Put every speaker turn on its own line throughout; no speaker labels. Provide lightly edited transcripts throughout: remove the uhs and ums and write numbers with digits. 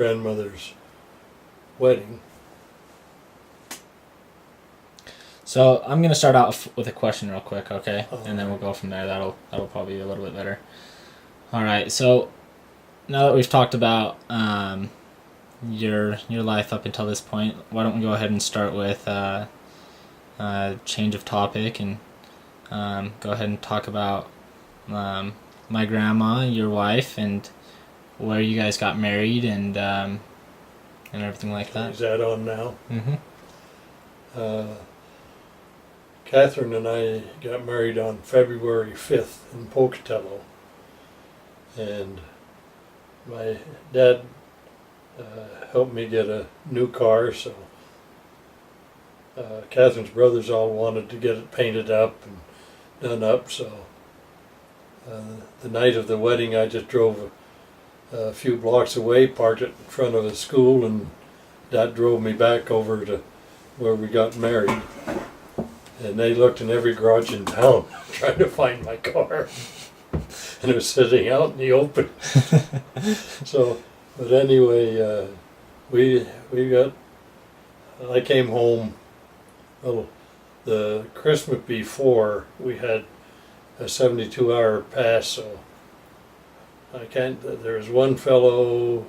grandmother's wedding.
So I'm gonna start out with a question real quick, okay?
Oh.
And then we'll go from there. That'll probably be a little bit better. All right. So now that we've talked about your life up until this point, why don't we go ahead and start with change of topic and go ahead and talk about my grandma, your wife, and where you guys got married and everything like that.
Is that on now?
Mm-hmm.
Catherine and I got married on February 5th in Pocatello, and my dad helped me get a new car, so Catherine's brothers all wanted to get it painted up and done up, so the night of the wedding I just drove a few blocks away, parked it in front of a school, and Dad drove me back over to where we got married. And they looked in every garage in town trying to find my car. And it was sitting out in the open. So, but anyway, I came home, well, the Christmas before, we had a 72-hour pass, so there was one fellow,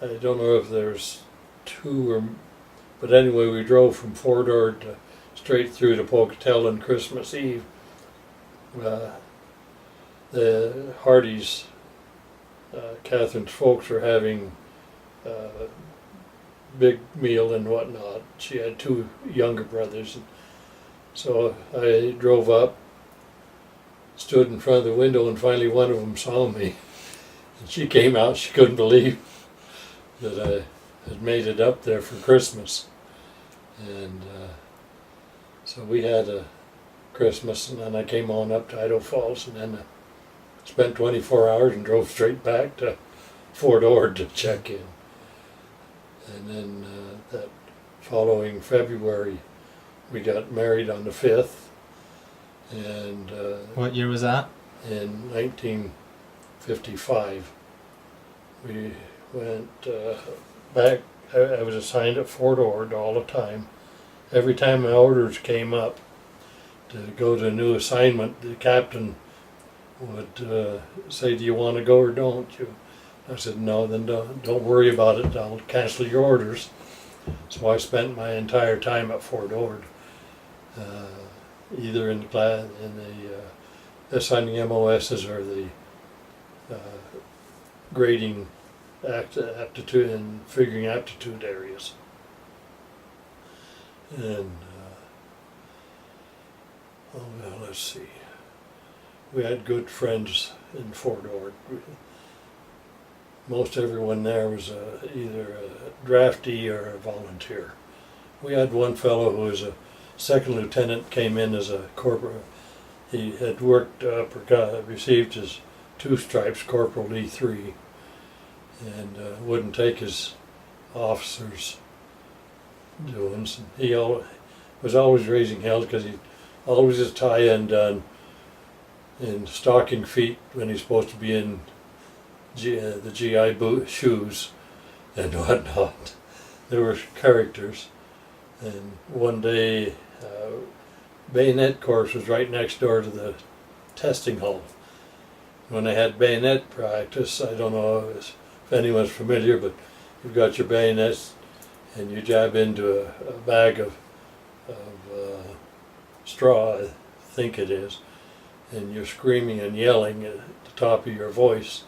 I don't know if there's two, but anyway, we drove from Fort Ord straight through to Pocatello on Christmas Eve. The Hardys, Catherine's folks were having a big meal and whatnot. She had two younger brothers. And so I drove up, stood in front of the window, and finally one of them saw me. And she came out, she couldn't believe that I had made it up there for Christmas. And so we had a Christmas, and then I came on up to Idaho Falls, and then I spent 24 hours and drove straight back to Fort Ord to check in. And then that following February, we got married on the 5th. And
what year was that?
In 1955. We went back. I was assigned at Fort Ord all the time. Every time my orders came up to go to a new assignment, the captain would say, "Do you want to go or don't you?" I said, "No, then don't worry about it. I'll cancel your orders." So I spent my entire time at Fort Ord, either in the assigning MOSs or the grading aptitude and figuring aptitude areas. And let's see. We had good friends in Fort Ord. Most everyone there was either a draftee or a volunteer. We had one fellow who was a second lieutenant, came in as a corporal. He had worked up or received his 2 stripes, Corporal E3, and wouldn't take his officers' doings. He was always raising hell because he always his tie undone in stocking feet when he's supposed to be in the GI shoes and whatnot. There were characters, and one day bayonet course was right next door to the testing hall. When they had bayonet practice, I don't know if anyone's familiar, but you've got your bayonets and you jab into a bag of straw, I think it is, and you're screaming and yelling at the top of your voice.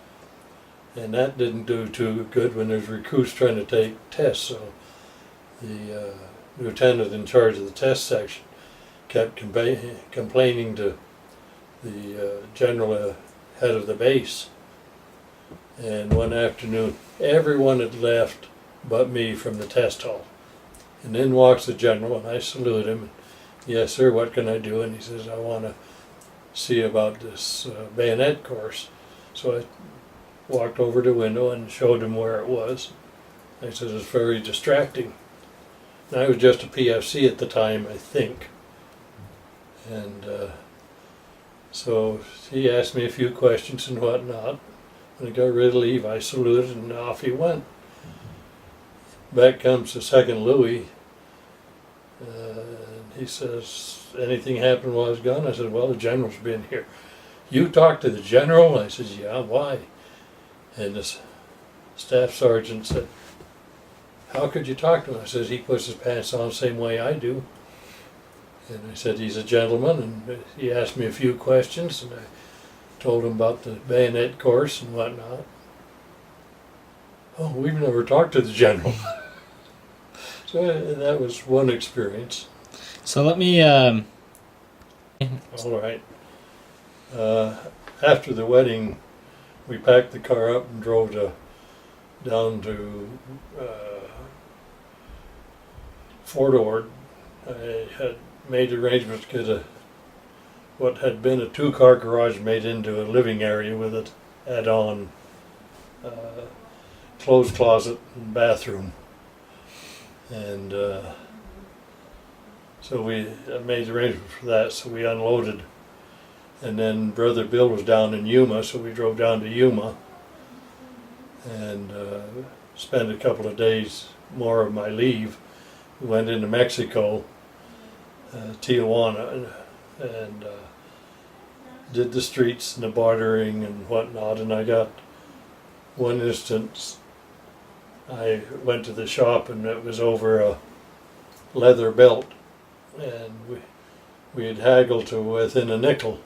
And that didn't do too good when there's recruits trying to take tests, so the lieutenant in charge of the test section kept complaining to the general head of the base. And one afternoon, everyone had left but me from the test hall. And in walks the general, and I salute him. "Yes, sir, what can I do?" And he says, "I want to see about this bayonet course." So I walked over to the window and showed him where it was. I said, "It's very distracting." And I was just a PFC at the time, I think. And so he asked me a few questions and whatnot. When he got ready to leave, I saluted and off he went. back comes the second Louis. He says, anything happened while I was gone? I said, well, the general's been here. You talked to the general? I said, yeah, why? And this staff sergeant said, how could you talk to him? I said, he puts his pants on the same way I do. And I said, he's a gentleman, and he asked me a few questions, and I told him about the bayonet course and whatnot. Oh, we've never talked to the general. So that was one experience.
So let me.
All right. After the wedding, we packed the car up and drove down to Fort Ord. I had made arrangements to get what had been a 2-car garage made into a living area with an add-on clothes closet and bathroom. And so we made arrangements for that, so we unloaded. And then Brother Bill was down in Yuma, so we drove down to Yuma and spent a couple of days more of my leave. We went into Mexico, Tijuana, and did the streets and the bartering and whatnot. And I got one instance, I went to the shop and it was over a leather belt, and we had haggled to within a nickel,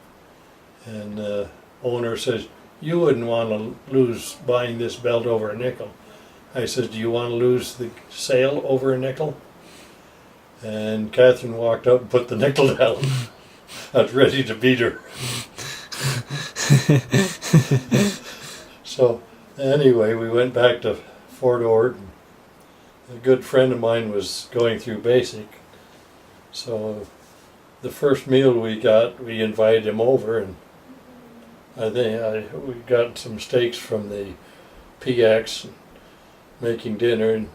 and the owner says, you wouldn't want to lose buying this belt over a nickel. I said, do you want to lose the sale over a nickel? And Catherine walked up and put the nickel down. I was ready to beat her. So anyway, we went back to Fort Ord. A good friend of mine was going through basic. So the first meal we got, we invited him over, and I think we got some steaks from the PX, making dinner, and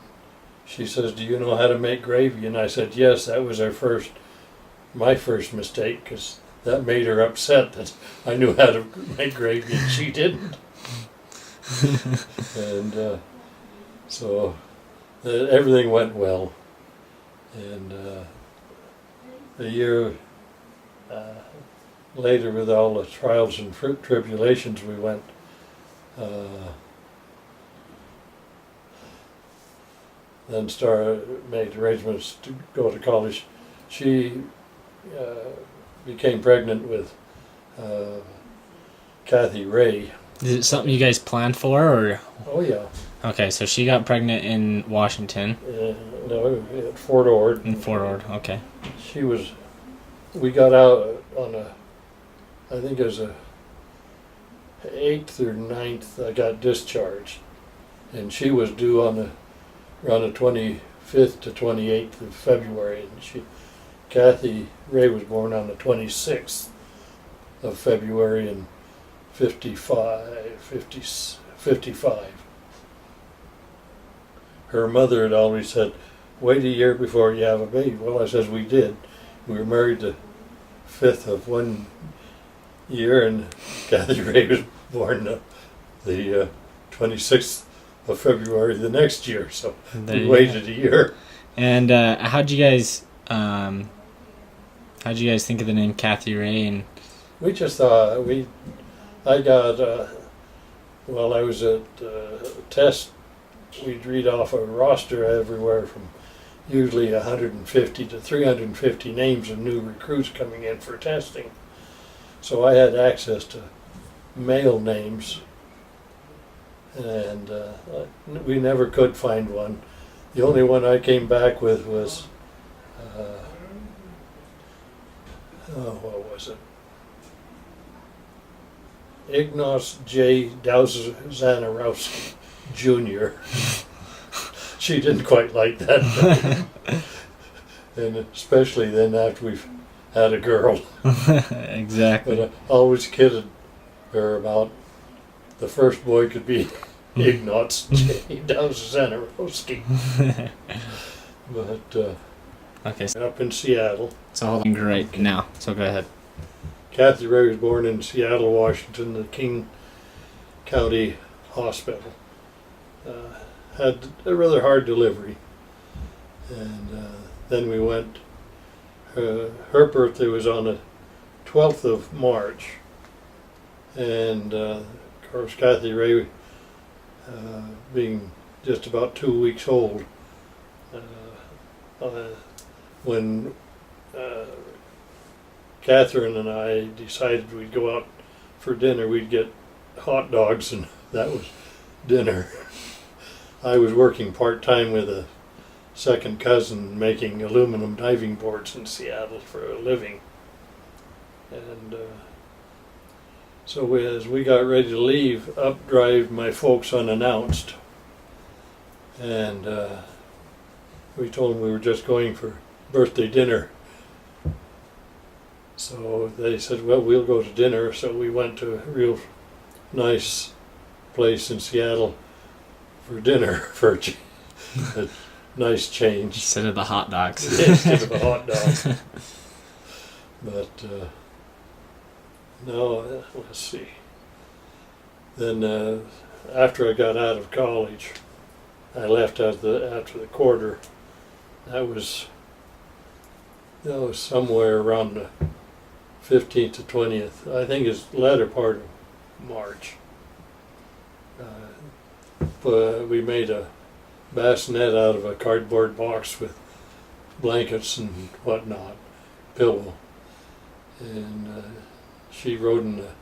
she says, do you know how to make gravy? And I said, yes. That was my first mistake, because that made her upset that I knew how to make gravy and she didn't. And so everything went well. And a year later, with all the trials and tribulations, we went then made arrangements to go to college. She became pregnant with Kathy Ray.
Is it something you guys planned for, or?
Oh yeah.
Okay, so she got pregnant in Washington.
No, at Fort Ord.
In Fort Ord, okay.
We got out on I think it was a 8th or 9th, I got discharged. And she was due around the 25th to 28th of February. And Kathy Ray was born on the 26th of February in 55. Her mother had always said, wait a year before you have a baby. Well, I says we did. We were married the 5th of one year, and Kathy Ray was born the 26th of February the next year. So we waited a year.
And how'd you guys think of the name Kathy Ray? And
we just thought I got while I was at test, we'd read off a roster everywhere from usually 150 to 350 names of new recruits coming in for testing. So I had access to male names, and we never could find one. The only one I came back with was, what was it? Ignos J. Dowzanarowski Jr. She didn't quite like that. And especially then after we've had a girl.
Exactly.
But I always kidded her about the first boy could be Ignos J. Dowzanarowski. But
okay.
up in Seattle.
So hold on, great now. So go ahead.
Kathy Ray was born in Seattle, Washington, the King County Hospital. had a rather hard delivery. And then we went, her birthday was on the 12th of March. And of course, Kathy Ray, being just about 2 weeks old, when Catherine and I decided we'd go out for dinner, we'd get hot dogs, and that was dinner. I was working part-time with a second cousin making aluminum diving boards in Seattle for a living. And so as we got ready to leave, up drive my folks unannounced. And we told them we were just going for birthday dinner. So they said, well, we'll go to dinner. So we went to a real nice place in Seattle for dinner for a nice change.
Instead of the hot dogs.
Instead of a hot dog. But no, let's see. Then after I got out of college, I left after the quarter. That was somewhere around the 15th to 20th. I think it's the latter part of March. But we made a bassinet out of a cardboard box with blankets and whatnot, pillow. And she rode in the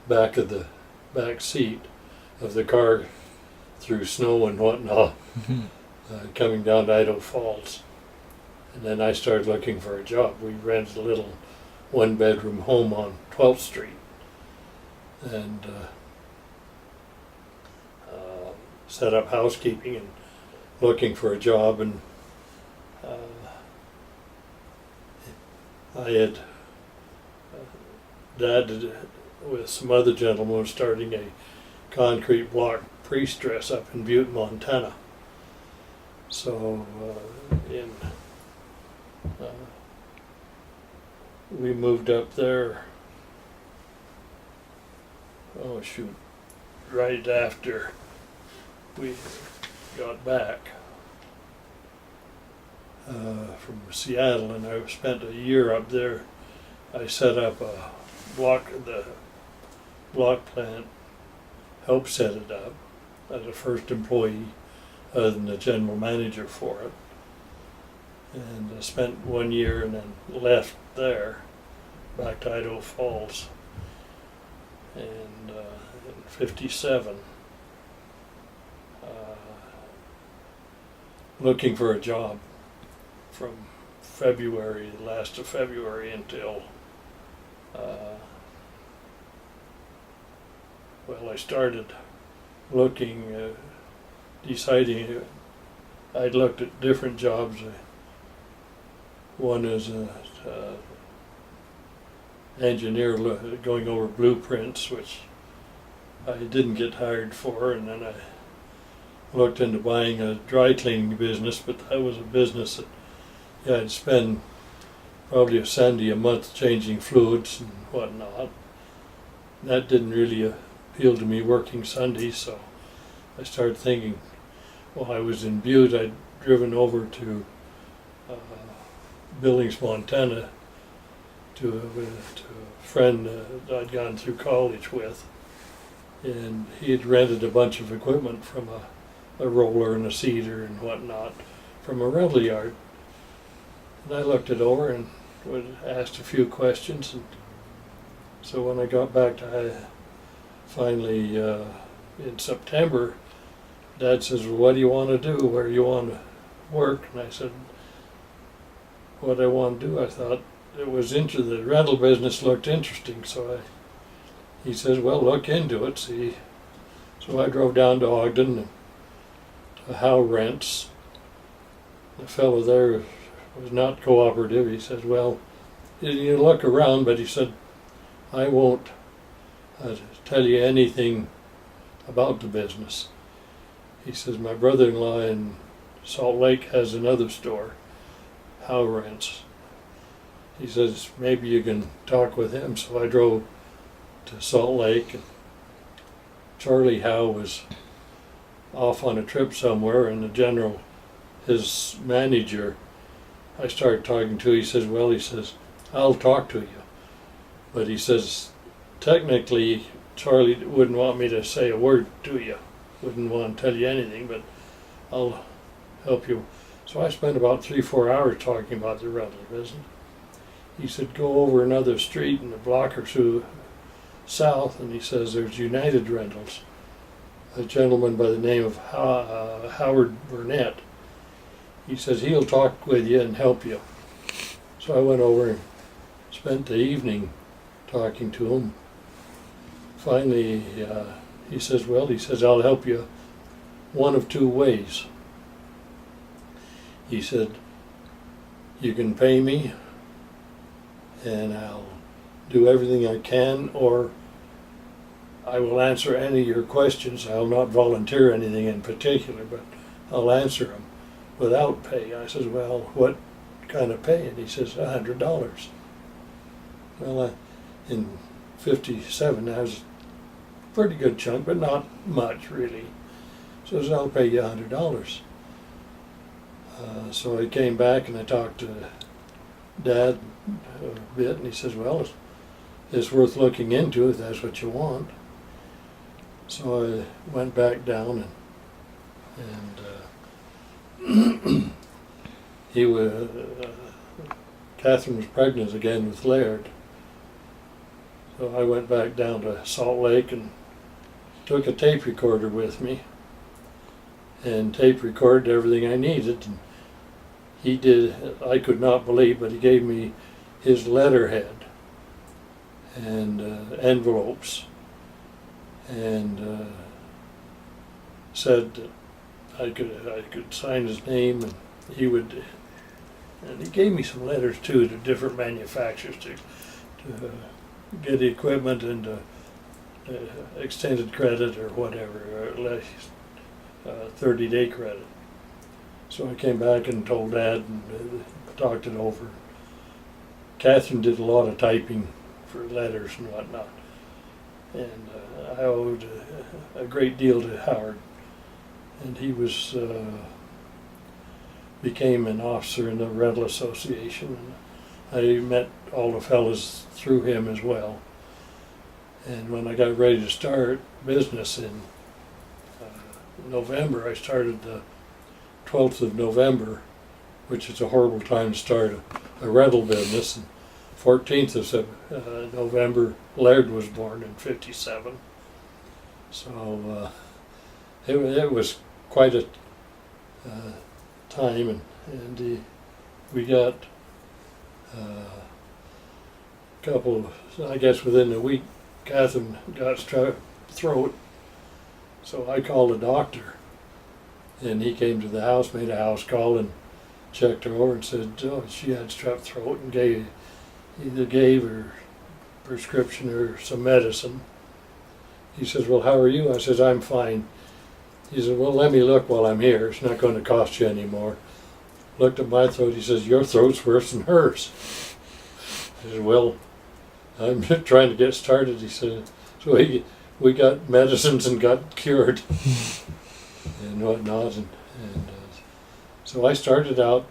back of the back seat of the car through snow and whatnot, coming down to Idaho Falls. And then I started looking for a job. We rented a little one-bedroom home on 12th Street. And set up housekeeping and looking for a job. And I had Dad, with some other gentlemen, was starting a concrete block pre-stress up in Butte, Montana. So we moved up there, oh shoot, right after we got back from Seattle, and I spent a year up there. I set up the block plant, helped set it up as a first employee, other than the general manager for it. And I spent 1 year and then left there, back to Idaho Falls. And in '57, looking for a job from February, the last of February, until I started looking, deciding. I'd looked at different jobs. One is an engineer going over blueprints, which I didn't get hired for, and then I looked into buying a dry cleaning business, but that was a business that I'd spend probably $70 a month changing fluids and whatnot. That didn't really appeal to me working Sundays, so I started thinking, while I was in Butte, I'd driven over to Billings, Montana, to a friend that I'd gone through college with, and he had rented a bunch of equipment from a roller and a seeder and whatnot from a rental yard. And I looked it over and asked a few questions, and so when I got back to finally in September, Dad says, well, what do you want to do? Where do you want to work? And I said, what I want to do. I thought it was the rental business looked interesting, so he says, well, look into it, see. So I drove down to Ogden, to Howe Rents. The fellow there was not cooperative. He says, well, you look around, but he said, I won't tell you anything about the business. He says, my brother-in-law in Salt Lake has another store, Howe Rents. He says, maybe you can talk with him. So I drove to Salt Lake, and Charlie Howe was off on a trip somewhere, and the general, his manager, I started talking to, he says, well, he says, I'll talk to you. But he says, technically, Charlie wouldn't want me to say a word to you, wouldn't want to tell you anything, but I'll help you. So I spent about 3-4 hours talking about the rental business. He said, go over another street and a block or two south, and he says, there's United Rentals. A gentleman by the name of Howard Burnett. He says, he'll talk with you and help you. So I went over and spent the evening talking to him. Finally, he says, well, he says, I'll help you one of two ways. He said, you can pay me and I'll do everything I can, or I will answer any of your questions. I'll not volunteer anything in particular, but I'll answer them without pay. I says, well, what kind of pay? And he says, $100. Well, in 57, that was a pretty good chunk, but not much really. So says, I'll pay you $100. So I came back and I talked to Dad a bit, and he says, well, it's worth looking into if that's what you want. So I went back down and he was, Catherine was pregnant again with Laird. So I went back down to Salt Lake and took a tape recorder with me and tape recorded everything I needed. And he did, I could not believe, but he gave me his letterhead and envelopes, and said that I could sign his name, and he would, and he gave me some letters too to different manufacturers to get the equipment and extended credit or whatever, or at least 30-day credit. So I came back and told Dad and talked it over. Catherine did a lot of typing for letters and whatnot, and I owed a great deal to Howard, and he was became an officer in the rental association. And I met all the fellas through him as well. And when I got ready to start business in November, I started the 12th of November, which is a horrible time to start a rental business. And 14th of November, Laird was born in 57. So it was quite a time, and we got a couple, I guess within a week, Catherine got strep throat. So I called a doctor, and he came to the house, made a house call, and checked her over and said, oh, she had strep throat, and either gave her prescription or some medicine. He says, well, how are you? I says, I'm fine. He said, well, let me look while I'm here. It's not going to cost you any more. Looked at my throat. He says, your throat's worse than hers. I said, well, I'm just trying to get started. He said, so we got medicines and got cured and whatnot. And so I started out,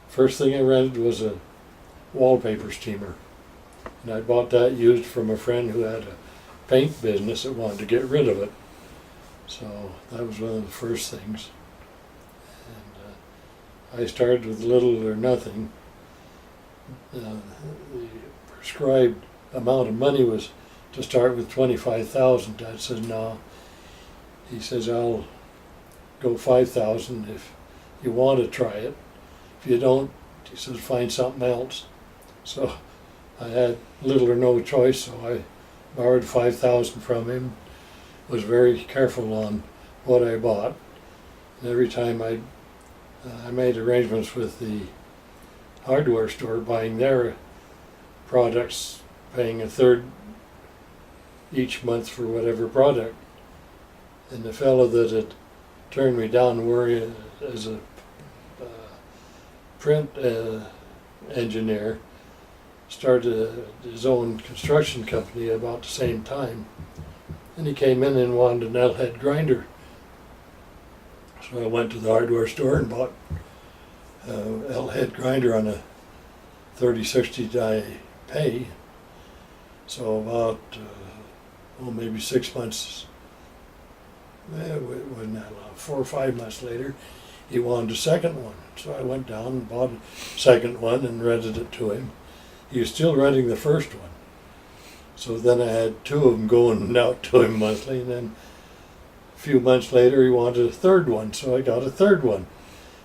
first thing I rented was a wallpaper steamer. And I bought that used from a friend who had a paint business that wanted to get rid of it. So that was one of the first things. And I started with little or nothing. The prescribed amount of money was to start with $25,000. Dad says, no. He says, I'll go $5,000 if you want to try it. If you don't, he says, find something else. So I had little or no choice, so I borrowed $5,000 from him. Was very careful on what I bought. And every time I made arrangements with the hardware store, buying their products, paying a third each month for whatever product. And the fellow that had turned me down as a print engineer started his own construction company about the same time. And he came in and wanted an L-head grinder So I went to the hardware store and bought a L-head grinder on a 30-60 die pay. So about, maybe 6 months, it wasn't that long, 4 or 5 months later, he wanted a second one. So I went down and bought a second one and rented it to him. He was still renting the first one. So then I had two of them going out to him monthly, and then a few months later he wanted a third one, so I got a third one.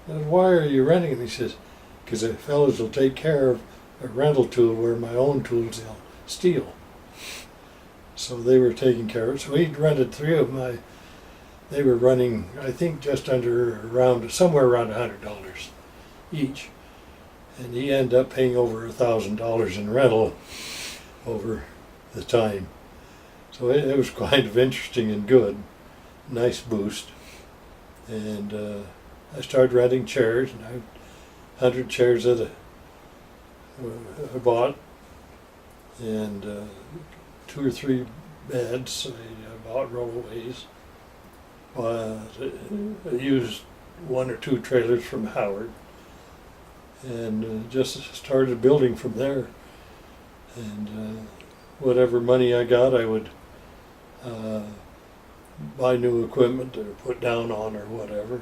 I said, why are you renting them? He says, because the fellows will take care of a rental tool where my own tools they'll steal. So they were taking care of it. So he'd rented three of them. They were running, I think, just somewhere around $100 each. And he ended up paying over $1,000 in rental over the time. So it was kind of interesting and good. Nice boost. And I started renting chairs, and 100 chairs that I bought, and 2 or 3 beds I bought rollaways. I used 1 or 2 trailers from Howard, and just started building from there. And whatever money I got, I would buy new equipment or put down on or whatever.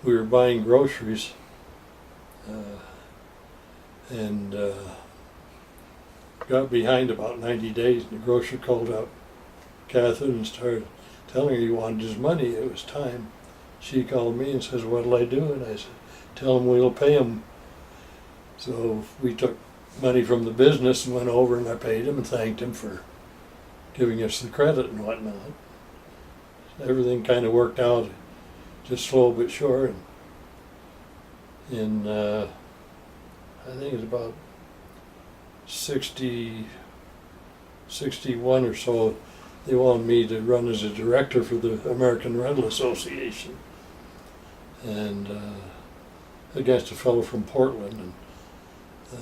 We were buying groceries, and got behind about 90 days. And the grocer called up Catherine and started telling her he wanted his money. It was time. She called me and says, what'll I do? And I said, tell him we'll pay him. So we took money from the business and went over, and I paid him and thanked him for giving us the credit and whatnot. Everything kind of worked out, just slow but sure. And I think it's about 61 or so, they wanted me to run as a director for the American Rental Association, and against a fellow from Portland. And the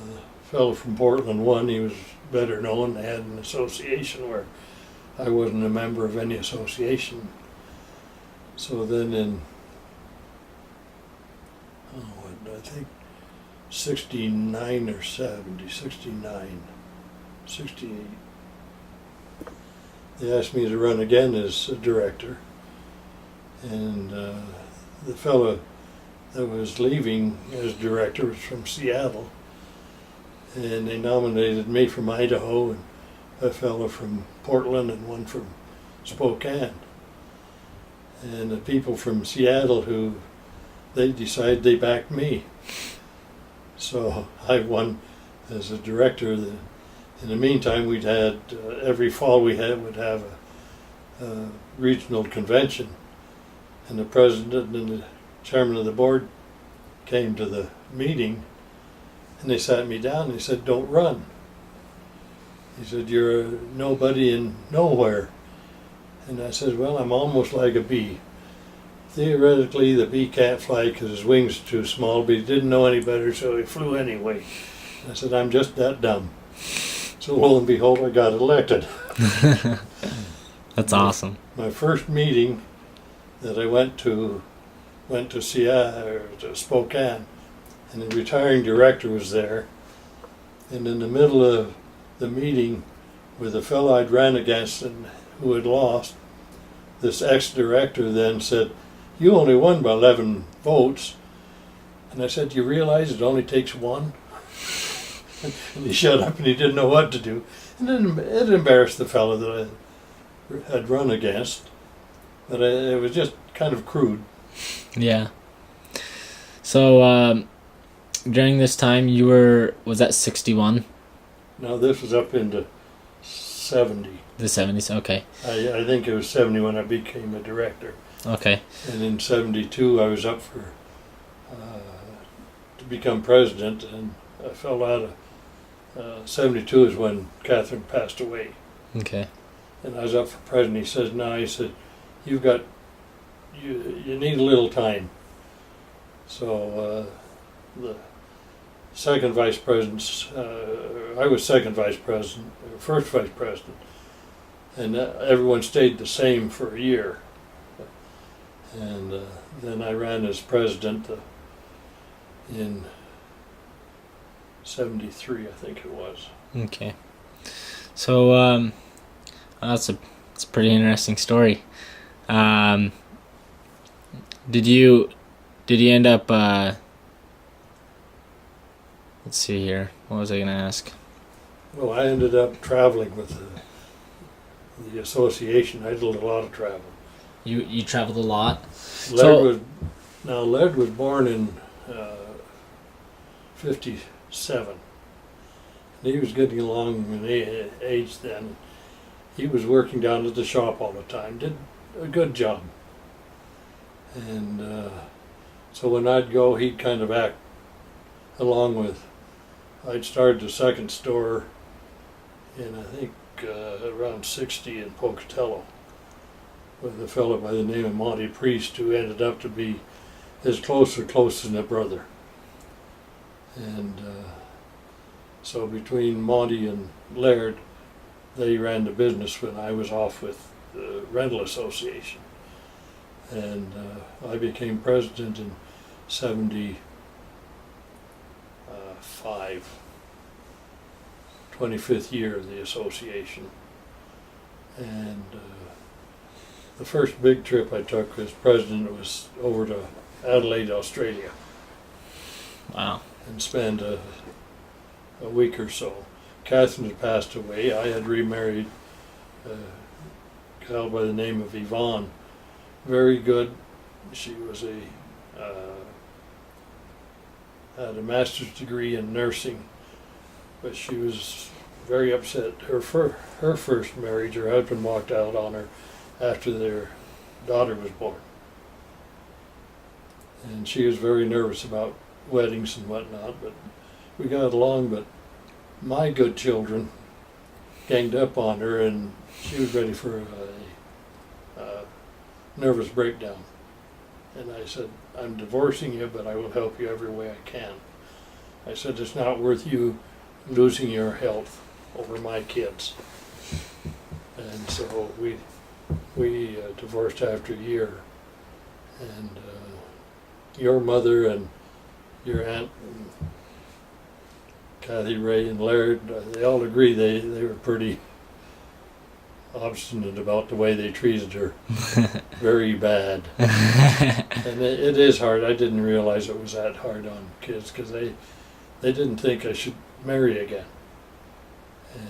fellow from Portland won. He was better known. They had an association where I wasn't a member of any association. So then in, I think 69 or 70, 69, 68, they asked me to run again as a director. And the fellow that was leaving as director was from Seattle. And they nominated me from Idaho, and a fellow from Portland, and one from Spokane. And the people from Seattle they decided they backed me. So I won as a director. In the meantime, we'd had, every fall would have a regional convention. And the president and the chairman of the board came to the meeting, and they sat me down and they said, don't run. He said, you're a nobody in nowhere. And I said, well, I'm almost like a bee. Theoretically, the bee can't fly because his wings are too small, but he didn't know any better, so he flew anyway. I said, I'm just that dumb. So lo and behold, I got elected.
That's awesome.
My first meeting that I went to Seattle, or to Spokane, and the retiring director was there. And in the middle of the meeting, with the fellow I'd ran against and who had lost, this ex-director then said, you only won by 11 votes. And I said, do you realize it only takes one? And he shut up and he didn't know what to do. And then it embarrassed the fellow that I had run against. But it was just kind of crude.
Yeah. So during this time was that 61?
No, this was up into 70.
The 70s, okay.
I think it was 70 when I became a director.
Okay.
And in 72 I was up for to become president, and I fell out of 72 is when Catherine passed away.
Okay.
And I was up for president. He says, no, he said, you need a little time. So the second vice president, I was second vice president, first vice president, and everyone stayed the same for a year. And then I ran as president in 73, I think it was.
Okay. So it's a pretty interesting story. Did you end up? Let's see here. What was I gonna ask?
Well, I ended up traveling with the association. I did a lot of travel.
You traveled a lot.
Laird was born in 57. And he was getting along in age then. He was working down at the shop all the time. Did a good job. And so when I'd go, he'd kind of act along with. I'd started the second store in, I think, around 60 in Pocatello with a fellow by the name of Monty Priest, who ended up to be his close than a brother. And so between Monty and Laird, they ran the business when I was off with the rental association. And I became president in 75, 25th year of the association. And the first big trip I took as president was over to Adelaide, Australia.
Wow.
And spent a week or so. Catherine had passed away. I had remarried a gal by the name of Yvonne. Very good. She was had a master's degree in nursing, but she was very upset. Her first marriage, her husband walked out on her after their daughter was born. And she was very nervous about weddings and whatnot, but we got along. But my good children ganged up on her, and she was ready for a nervous breakdown. And I said, I'm divorcing you, but I will help you every way I can. I said, it's not worth you losing your health over my kids. And so we divorced after a year. And your mother and your aunt and Kathy Ray and Laird, they all agree they were pretty obstinate about the way they treated her. Very bad. And it is hard. I didn't realize it was that hard on kids, because they didn't think I should marry again.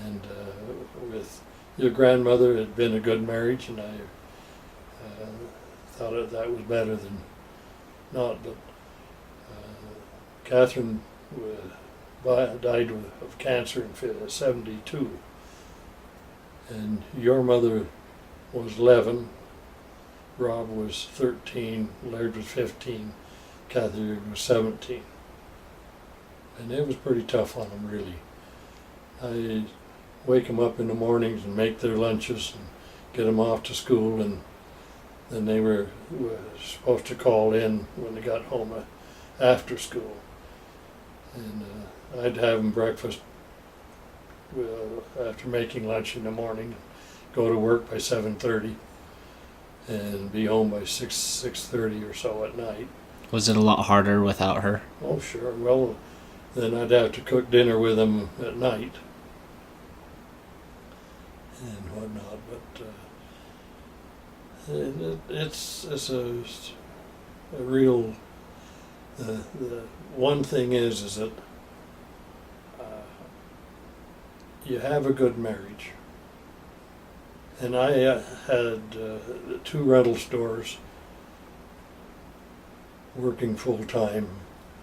And with your grandmother, it had been a good marriage, and I thought that was better than not. But Catherine died of cancer in 72. And your mother was 11, Rob was 13, Laird was 15, Kathy was 17. And it was pretty tough on them, really. I wake them up in the mornings and make their lunches and get them off to school, and then they were supposed to call in when they got home after school. And I'd have them breakfast after making lunch in the morning, go to work by 7:30, and be home by 6:30 or so at night.
Was it a lot harder without her?
Oh, sure. Well, then I'd have to cook dinner with them at night and whatnot. But it's a real. The one thing is that you have a good marriage. And I had 2 rental stores working full time,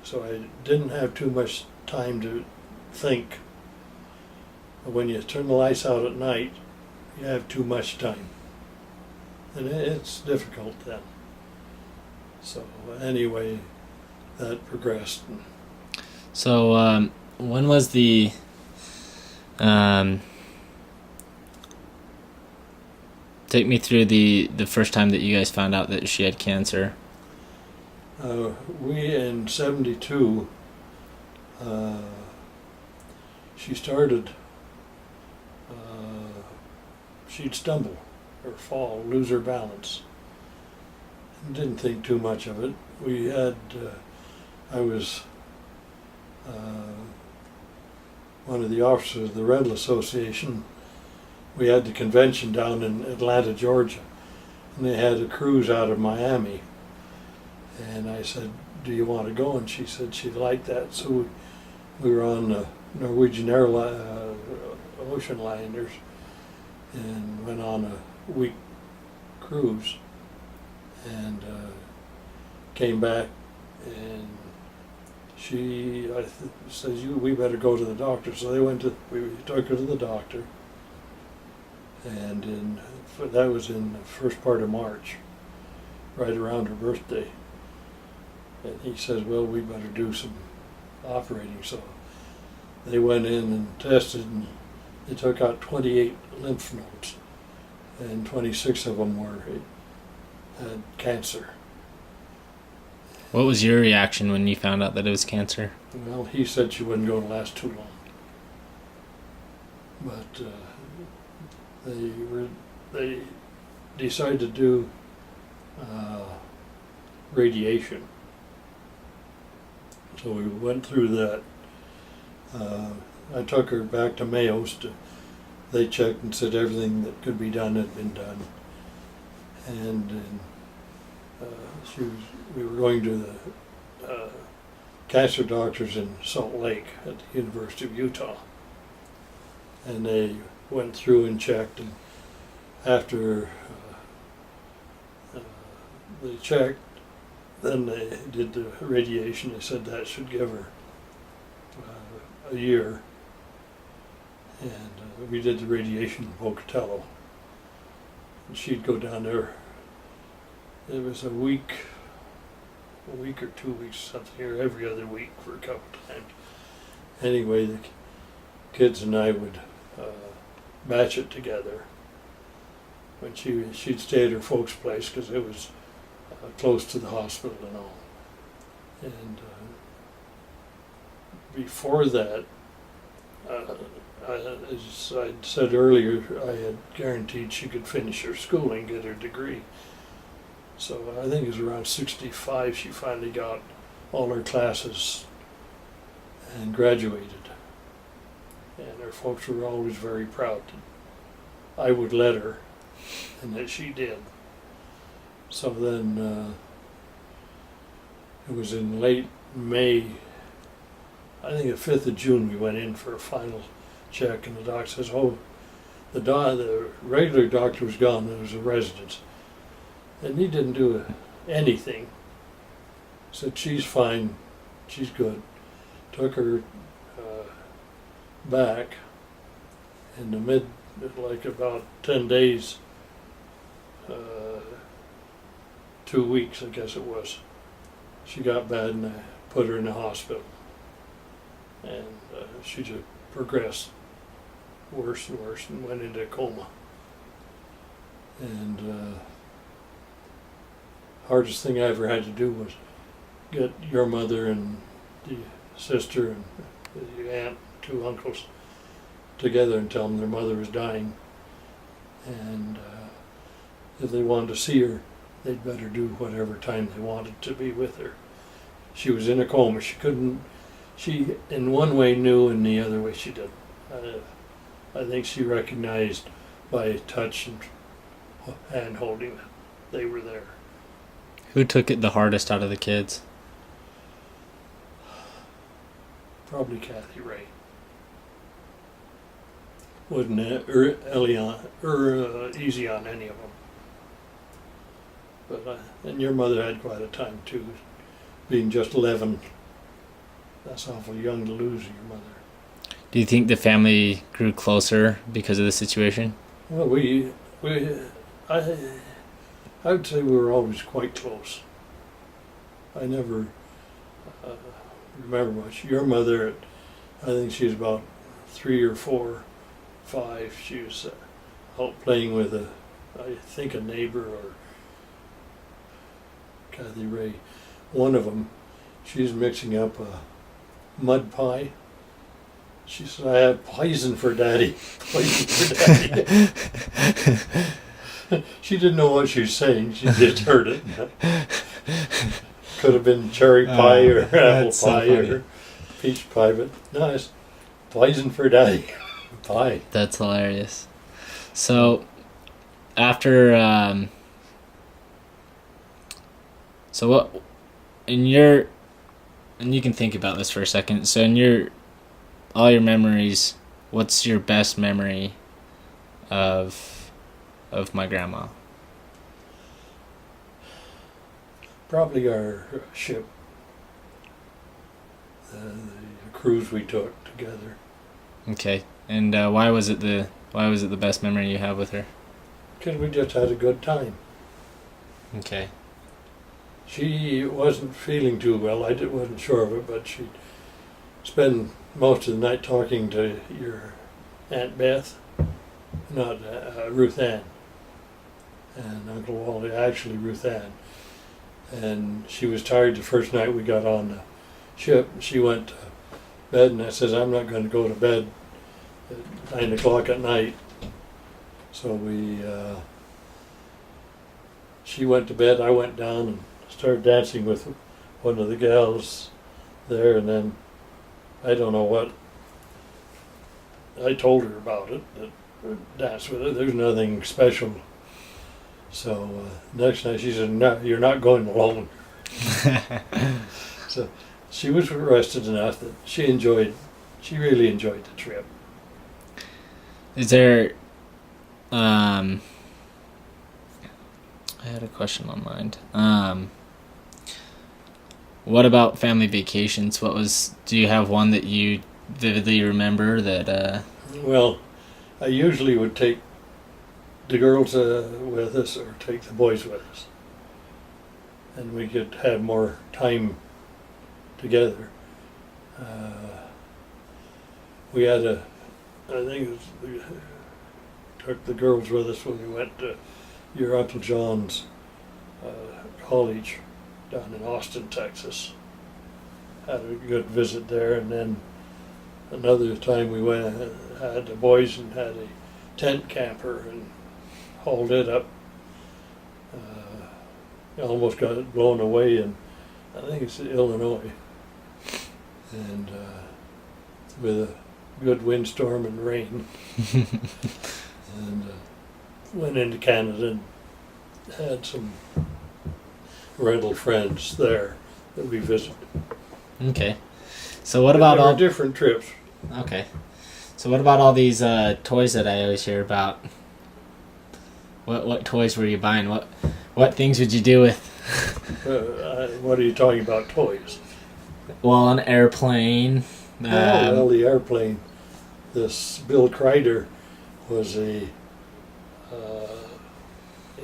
so I didn't have too much time to think. When you turn the lights out at night, you have too much time. And it's difficult then. So anyway, that progressed.
So when was the take me through the first time that you guys found out that she had cancer?
We in 72, she started, she'd stumble or fall, lose her balance. Didn't think too much of it. We had, I was one of the officers of the Rental Association. We had the convention down in Atlanta, Georgia, and they had a cruise out of Miami. And I said, do you want to go? And she said she'd like that. So we were on the Norwegian ocean liners and went on a week cruise and came back, and she says, we better go to the doctor. So we took her to the doctor, and that was in the first part of March, right around her birthday. And he says, well, we better do some operating. So they went in and tested, and they took out 28 lymph nodes, and 26 of them had cancer.
What was your reaction when you found out that it was cancer?
Well, he said she wasn't going to last too long. But they decided to do radiation. So we went through that. I took her back to Mayo's. They checked and said everything that could be done had been done. And we were going to the cancer doctors in Salt Lake at the University of Utah. And they went through and checked, and after they checked, then they did the radiation. They said that should give her a year. And we did the radiation in Pocatello. And she'd go down there. It was a week or 2 weeks, something, or every other week for a couple times. Anyway, the kids and I would match it together. When she'd stay at her folks' place because it was close to the hospital and all. And before that, as I said earlier, I had guaranteed she could finish her schooling, get her degree. So I think it was around 65 she finally got all her classes and graduated. And her folks were always very proud that I would let her and that she did. So then it was in late May, I think the 5th of June, we went in for a final check, and the doc says, oh, the regular doctor was gone, there was a resident. And he didn't do anything. Said, she's fine, she's good. Took her back in the like about 10 days, 2 weeks, I guess it was. She got bad, and I put her in the hospital. And she just progressed worse and worse and went into a coma. And hardest thing I ever had to do was get your mother and the sister and the aunt, 2 uncles together and tell them their mother was dying. And if they wanted to see her, they'd better do whatever time they wanted to be with her. She was in a coma. She in one way knew, and the other way she didn't. I think she recognized by touch and hand holding that they were there.
Who took it the hardest out of the kids?
Probably Kathy Ray. Wasn't easy on any of them. But and your mother had quite a time too, being just 11. That's awful young to lose your mother.
Do you think the family grew closer because of the situation?
Well, I would say we were always quite close. I never remember much. Your mother, I think she was about 3 or 4, 5. She was out playing with a neighbor, or Kathy Ray. One of them, she's mixing up a mud pie. She said, I have poison for Daddy. Poison for Daddy. She didn't know what she was saying. She just heard it. Could have been cherry pie or apple
that's so
pie
funny.
or peach pie, but no, it's poison for daddy. Pie.
That's hilarious. So, after so what in your, and you can think about this for a second. So in your all your memories, what's your best memory of my grandma?
Probably our ship. The cruise we took together.
Okay. And why was it the best memory you have with her?
Because we just had a good time.
Okay.
She wasn't feeling too well. Wasn't sure of it, but she'd spend most of the night talking to your Aunt Beth, not Ruth Ann, and Uncle Wally, actually Ruth Ann. And she was tired the first night we got on the ship. She went to bed, and I says, I'm not going to go to bed at 9 o'clock at night. So she went to bed, I went down and started dancing with one of the gals there, and then I don't know what, I told her about it, that dance with her, there's nothing special. So next night she said, no, you're not going alone. So she was rested enough that she really enjoyed the trip.
Is there I had a question on mind. What about family vacations? Do you have one that you vividly remember that
Well, I usually would take the girls with us or take the boys with us. And we could have more time together. We had I think we took the girls with us when we went to your Uncle John's college down in Austin, Texas. Had a good visit there, and then another time we went, had the boys and had a tent camper and hauled it up. Almost got it blown away in, I think it's Illinois, and with a good windstorm and rain, and went into Canada and had some rental friends there that we visited.
Okay. So what about
There were
all
different trips?
Okay. So what about all these toys that I always hear about? What toys were you buying? What things would you do with?
What are you talking about, toys?
Well, an airplane.
Well, the airplane. This Bill Kreider was he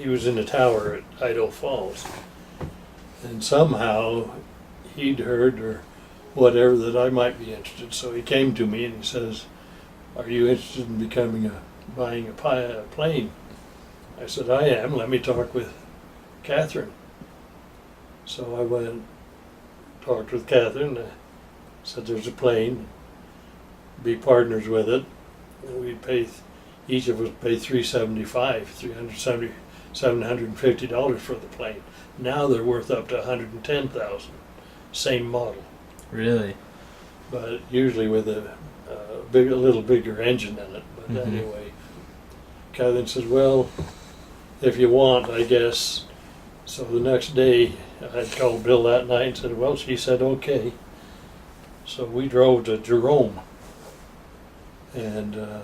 was in the tower at Idaho Falls, and somehow he'd heard or whatever that I might be interested. So he came to me and he says, "Are you interested in buying a plane?" I said, "I am. Let me talk with Catherine." So I went, talked with Catherine. Said, "There's a plane. Be partners with it. And we'd pay, each of us pay $750 for the plane. Now they're worth up to $110,000. Same model,
Really?
but usually with a little bigger engine in it. But
Mhm.
anyway, Catherine says, "Well, if you want, I guess." So the next day, I called Bill that night and said, "Well," she said, "Okay." So we drove to Jerome, and the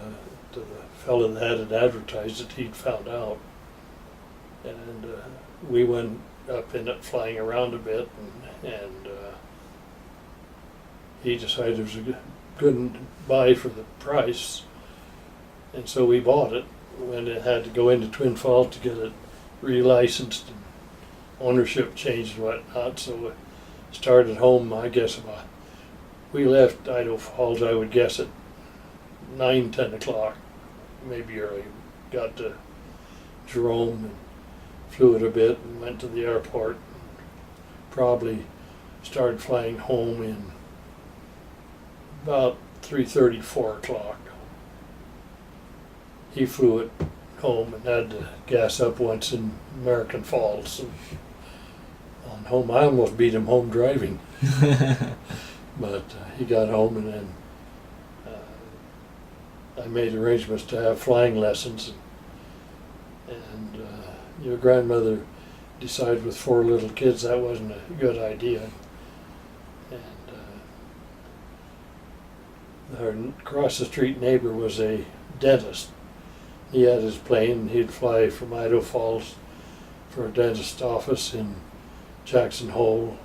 fellow that had it advertised it, he'd found out, and we went up in it, flying around a bit, and he decided it was a good buy for the price, and so we bought it. When it had to go into Twin Falls to get it relicensed and ownership changed and whatnot, so we started home, I guess we left Idaho Falls, I would guess at 9-10 o'clock, maybe early. Got to Jerome and flew it a bit and went to the airport. Probably started flying home in about 3:30, 4 o'clock. He flew it home and had to gas up once in American Falls. And on home, I almost beat him home driving. But he got home, and then I made arrangements to have flying lessons. And your grandmother decided with 4 little kids that wasn't a good idea. And our across the street neighbor was a dentist. He had his plane, and he'd fly from Idaho Falls for a dentist office in Jackson Hole,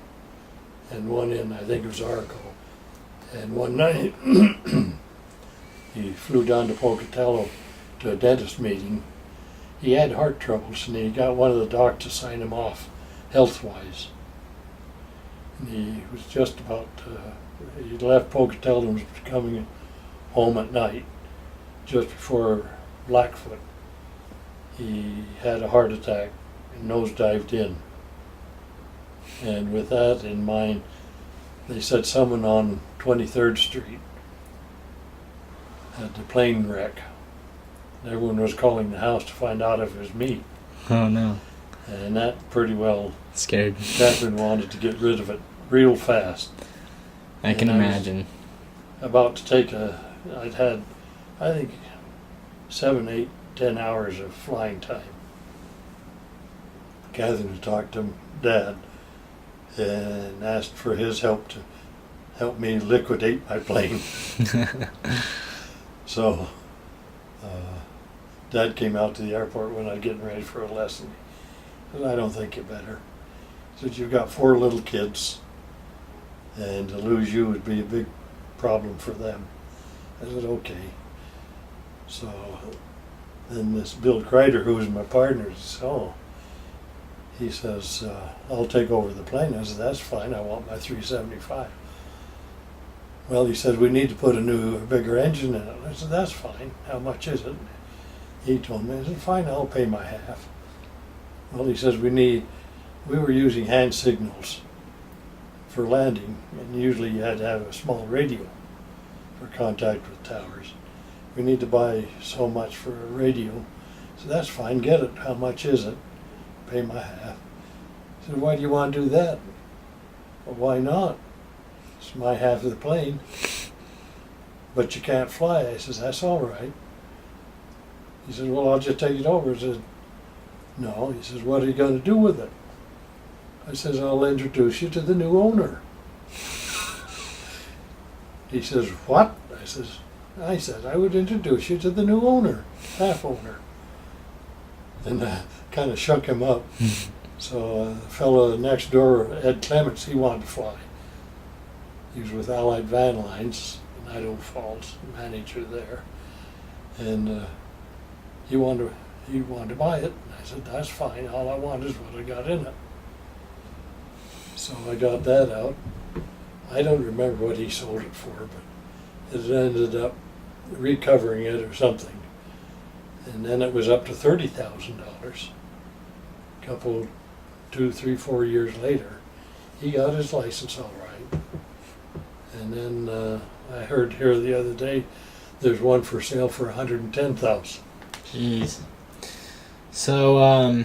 and one in, I think it was Arco. And one night, he flew down to Pocatello to a dentist meeting. He had heart troubles, and he got one of the docs to sign him off health-wise. And he was just about, he left Pocatello and was coming home at night, just before Blackfoot. He had a heart attack and nosedived in. And with that in mind, they said someone on 23rd Street had the plane wreck. Everyone was calling the house to find out if it was me.
Oh no.
And that pretty well,
Scared.
Catherine wanted to get rid of it real fast.
I can
And
imagine.
About to take I'd had, I think, 7, 8, 10 hours of flying time. Catherine had talked to Dad and asked for his help to help me liquidate my plane. So Dad came out to the airport when I was getting ready for a lesson. He said, I don't think you better. He said, you've got 4 little kids, and to lose you would be a big problem for them. I said, okay. So then this Bill Kreider, who was my partner, said, he says, I'll take over the plane. I said, that's fine, I want my 375. Well, he said, we need to put a bigger engine in it. I said, that's fine, how much is it? He told me, I said, fine, I'll pay my half. Well, he says, we were using hand signals for landing, and usually you had to have a small radio for contact with towers. We need to buy so much for a radio. So that's fine, get it, how much is it? Pay my half. I said, why do you want to do that? Well, why not? It's my half of the plane. But you can't fly. I says, that's all right. He says, well, I'll just take it over. I said, no. He says, what are you going to do with it? I says, I'll introduce you to the new owner. He says, what? I said, I would introduce you to the new owner, half owner. And kind of shook him up. So the fellow next door, Ed Clements, he wanted to fly. He was with Allied Van Lines in Idaho Falls, manager there. And he wanted to buy it. And I said, that's fine, all I want is what I got in it. So I got that out. I don't remember what he sold it for, but it ended up recovering it or something. And then it was up to $30,000. A couple, 2, 3, 4 years later, he got his license all right. And then I heard here the other day, there's one for sale for $110,000.
Jeez. So,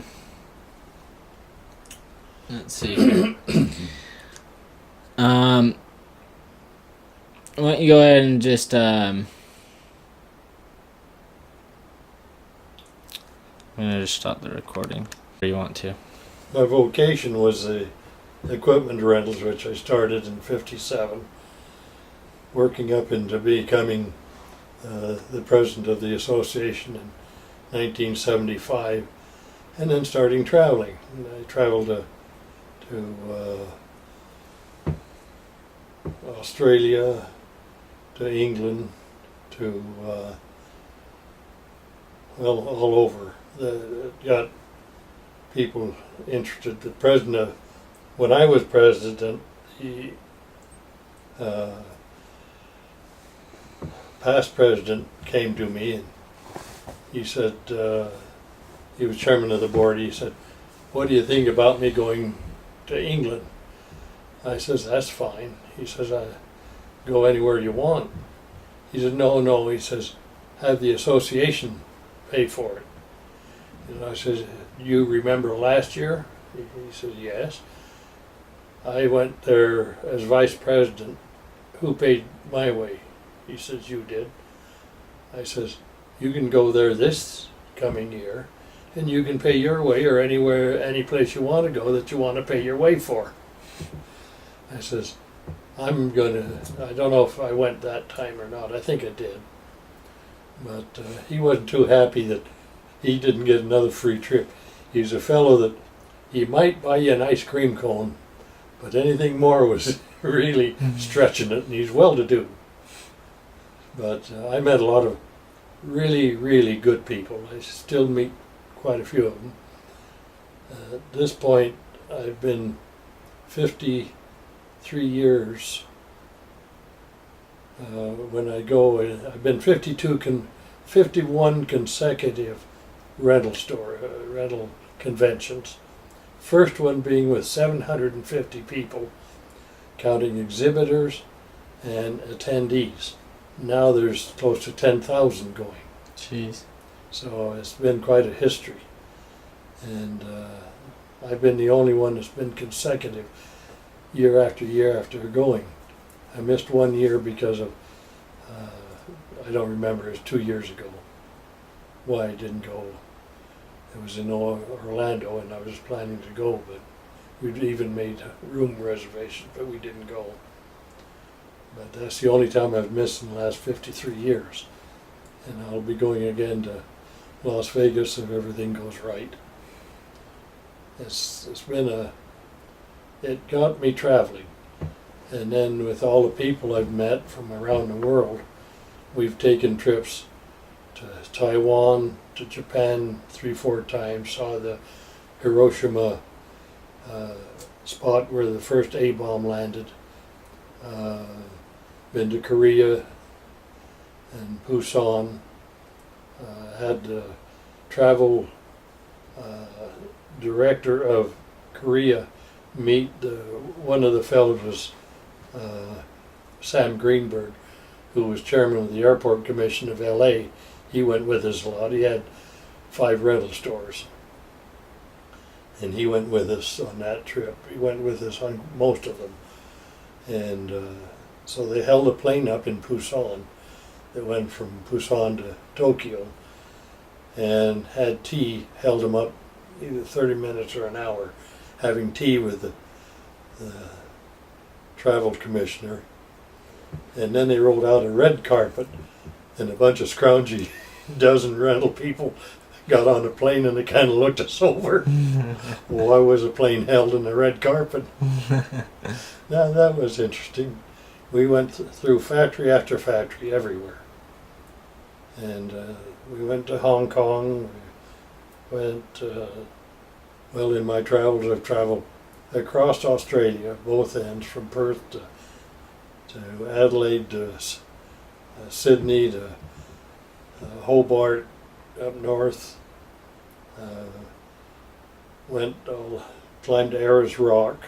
let's see here. Why don't you go ahead and just, I'm going to just stop the recording if you want to.
My vocation was the equipment rentals, which I started in '57, working up into becoming the president of the association in 1975, and then starting traveling. And I traveled to Australia, to England, to all over. Got people interested. The president, when I was president, he past president came to me and he said, he was chairman of the board, he said, what do you think about me going to England? I says, that's fine. He says, I go anywhere you want. He said, no, he says, have the association pay for it. And I said, you remember last year? He said, yes. I went there as vice president. Who paid my way? He says, you did. I says, you can go there this coming year, and you can pay your way or anywhere, any place you want to go that you want to pay your way for. I says, I don't know if I went that time or not. I think I did. But he wasn't too happy that he didn't get another free trip. He's a fellow that he might buy you an ice cream cone, but anything more was really stretching it, and he's well-to-do. But I met a lot of really, really good people. I still meet quite a few of them. At this point, I've been 53 years. When I go, I've been 51 consecutive rental conventions. First one being with 750 people, counting exhibitors and attendees. Now there's close to 10,000 going.
Jeez.
So it's been quite a history. And I've been the only one that's been consecutive year after going. I missed 1 year because of, I don't remember, it was 2 years ago, why I didn't go. It was in Orlando and I was planning to go, but we'd even made a room reservation, but we didn't go. But that's the only time I've missed in the last 53 years. And I'll be going again to Las Vegas if everything goes right. It got me traveling. And then with all the people I've met from around the world, we've taken trips to Taiwan, to Japan 3-4 times, saw the Hiroshima spot where the first A-bomb landed, been to Korea and Busan, had the travel director of Korea meet one of the fellows was Sam Greenberg, who was chairman of the Airport Commission of LA. He went with us a lot. He had 5 rental stores. And he went with us on that trip. He went with us on most of them. And so they held a plane up in Busan that went from Busan to Tokyo and had tea, held them up either 30 minutes or an hour, having tea with the travel commissioner. And then they rolled out a red carpet and a bunch of scroungy dozen rental people got on the plane and they kind of looked us over. Why was a plane held in a red carpet? Now that was interesting. We went through factory after factory everywhere. And we went to Hong Kong. We went, well, in my travels I've traveled across Australia, both ends, from Perth to Adelaide to Sydney to Hobart up north. Climbed Ayers Rock.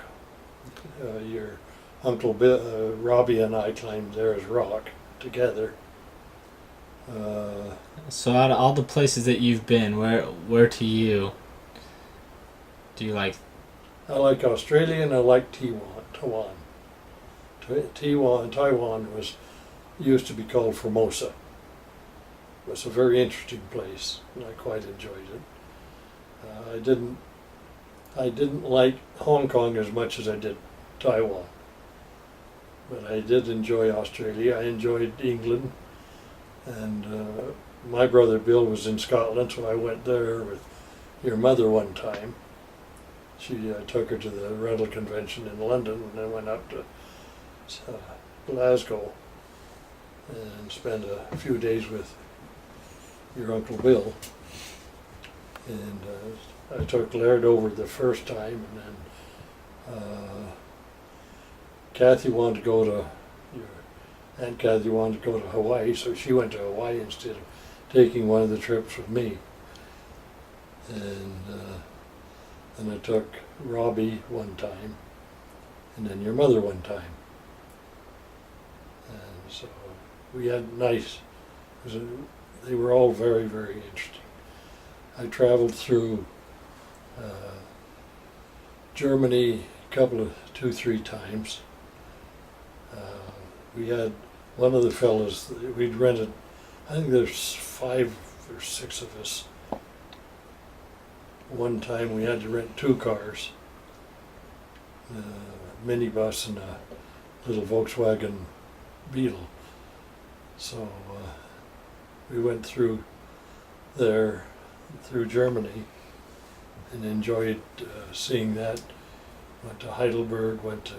Your Uncle Robbie and I climbed Ayers Rock together.
So out of all the places that you've been, where to you do you like?
I like Australia and I like Taiwan. Taiwan used to be called Formosa. It was a very interesting place, and I quite enjoyed it. I didn't like Hong Kong as much as I did Taiwan, but I did enjoy Australia. I enjoyed England, and my brother Bill was in Scotland, so I went there with your mother one time. I took her to the rental convention in London, and then went up to Glasgow and spent a few days with your Uncle Bill. And I took Laird over the first time, and then Kathy wanted to go to, your Aunt Kathy wanted to go to Hawaii, so she went to Hawaii instead of taking one of the trips with me. And I took Robbie one time, and then your mother one time. And so we had they were all very, very interesting. I traveled through Germany a couple of 2-3 times. We had one of the fellows, we'd rented, I think there's 5 or 6 of us. One time we had to rent 2 cars, a minibus and a little Volkswagen Beetle. So we went through there, through Germany, and enjoyed seeing that. Went to Heidelberg, went to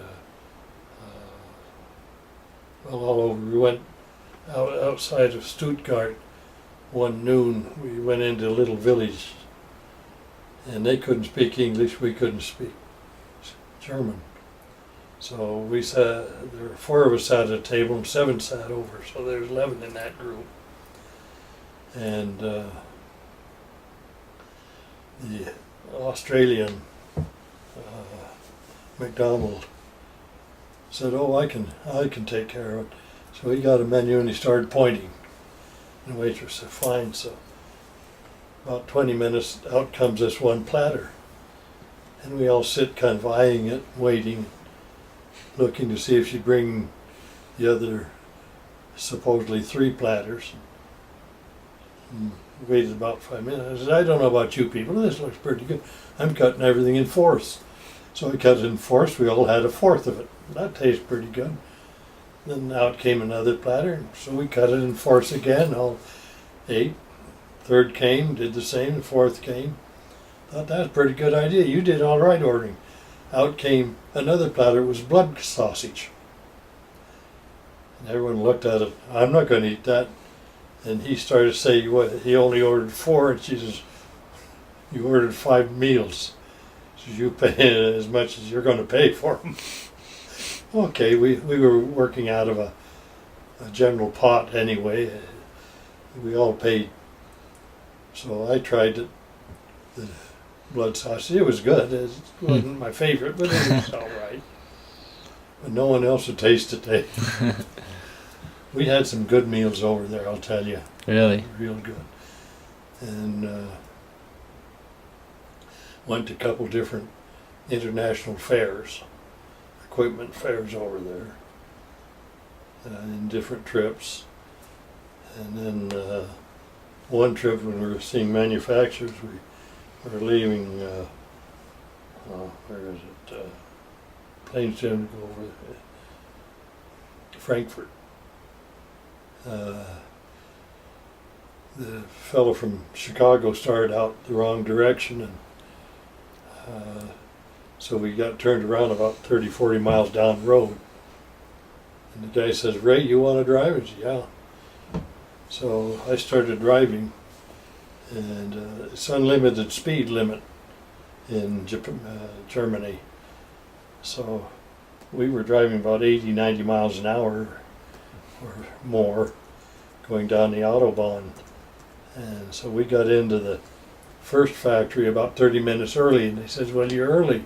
all over. We went outside of Stuttgart one noon. We went into a little village, and they couldn't speak English. We couldn't speak German. So we sat. There were 4 of us sat at a table, and 7 sat over. So there was 11 in that group. And the Australian McDonald said, "Oh, I can take care of it." So he got a menu and he started pointing. And the waitress said, "Fine." So about 20 minutes, out comes this one platter, and we all sit kind of eyeing it, waiting, looking to see if she'd bring the other supposedly 3 platters. And waited about 5 minutes. I said, "I don't know about you people, this looks pretty good. I'm cutting everything in fourths." So I cut it in fourths. We all had a fourth of it. That tastes pretty good. Then out came another platter, so we cut it in fourths again. All 8. Third came, did the same. The 4th came. Thought that's a pretty good idea. You did all right ordering. Out came another platter. It was blood sausage. And everyone looked at it. "I'm not going to eat that." And he started to say what he only ordered 4, and she says, "You ordered 5 meals. So you pay as much as you're going to pay for them." Okay, we were working out of a general pot anyway. We all paid. So I tried it, the blood sausage. It was good. It wasn't my favorite, but it was all right. But no one else would taste it. We had some good meals over there, I'll tell you.
Really?
Real good. And went to a couple different international fairs, equipment fairs over there, in different trips. And then one trip when we were seeing manufacturers, we were leaving, where is it? Plains to go over to Frankfurt. The fellow from Chicago started out the wrong direction, and so we got turned around about 30-40 miles down the road. And the guy says, "Ray, you want to drive?" I said, "Yeah." So I started driving, and it's unlimited speed limit in Germany. So we were driving about 80-90 miles an hour or more going down the Autobahn. And so we got into the first factory about 30 minutes early, and they said, "Well, you're early."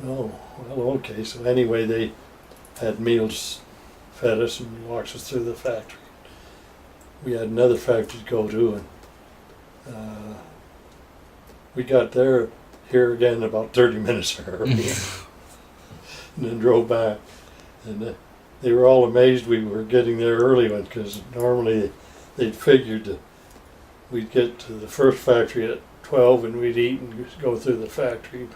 Oh, well, okay. So anyway, they had meals fed us and walked us through the factory. We had another factory to go to, and we got here again about 30 minutes early, and then drove back. And they were all amazed we were getting there early, because normally they'd figured that we'd get to the first factory at 12 and we'd eat and go through the factory.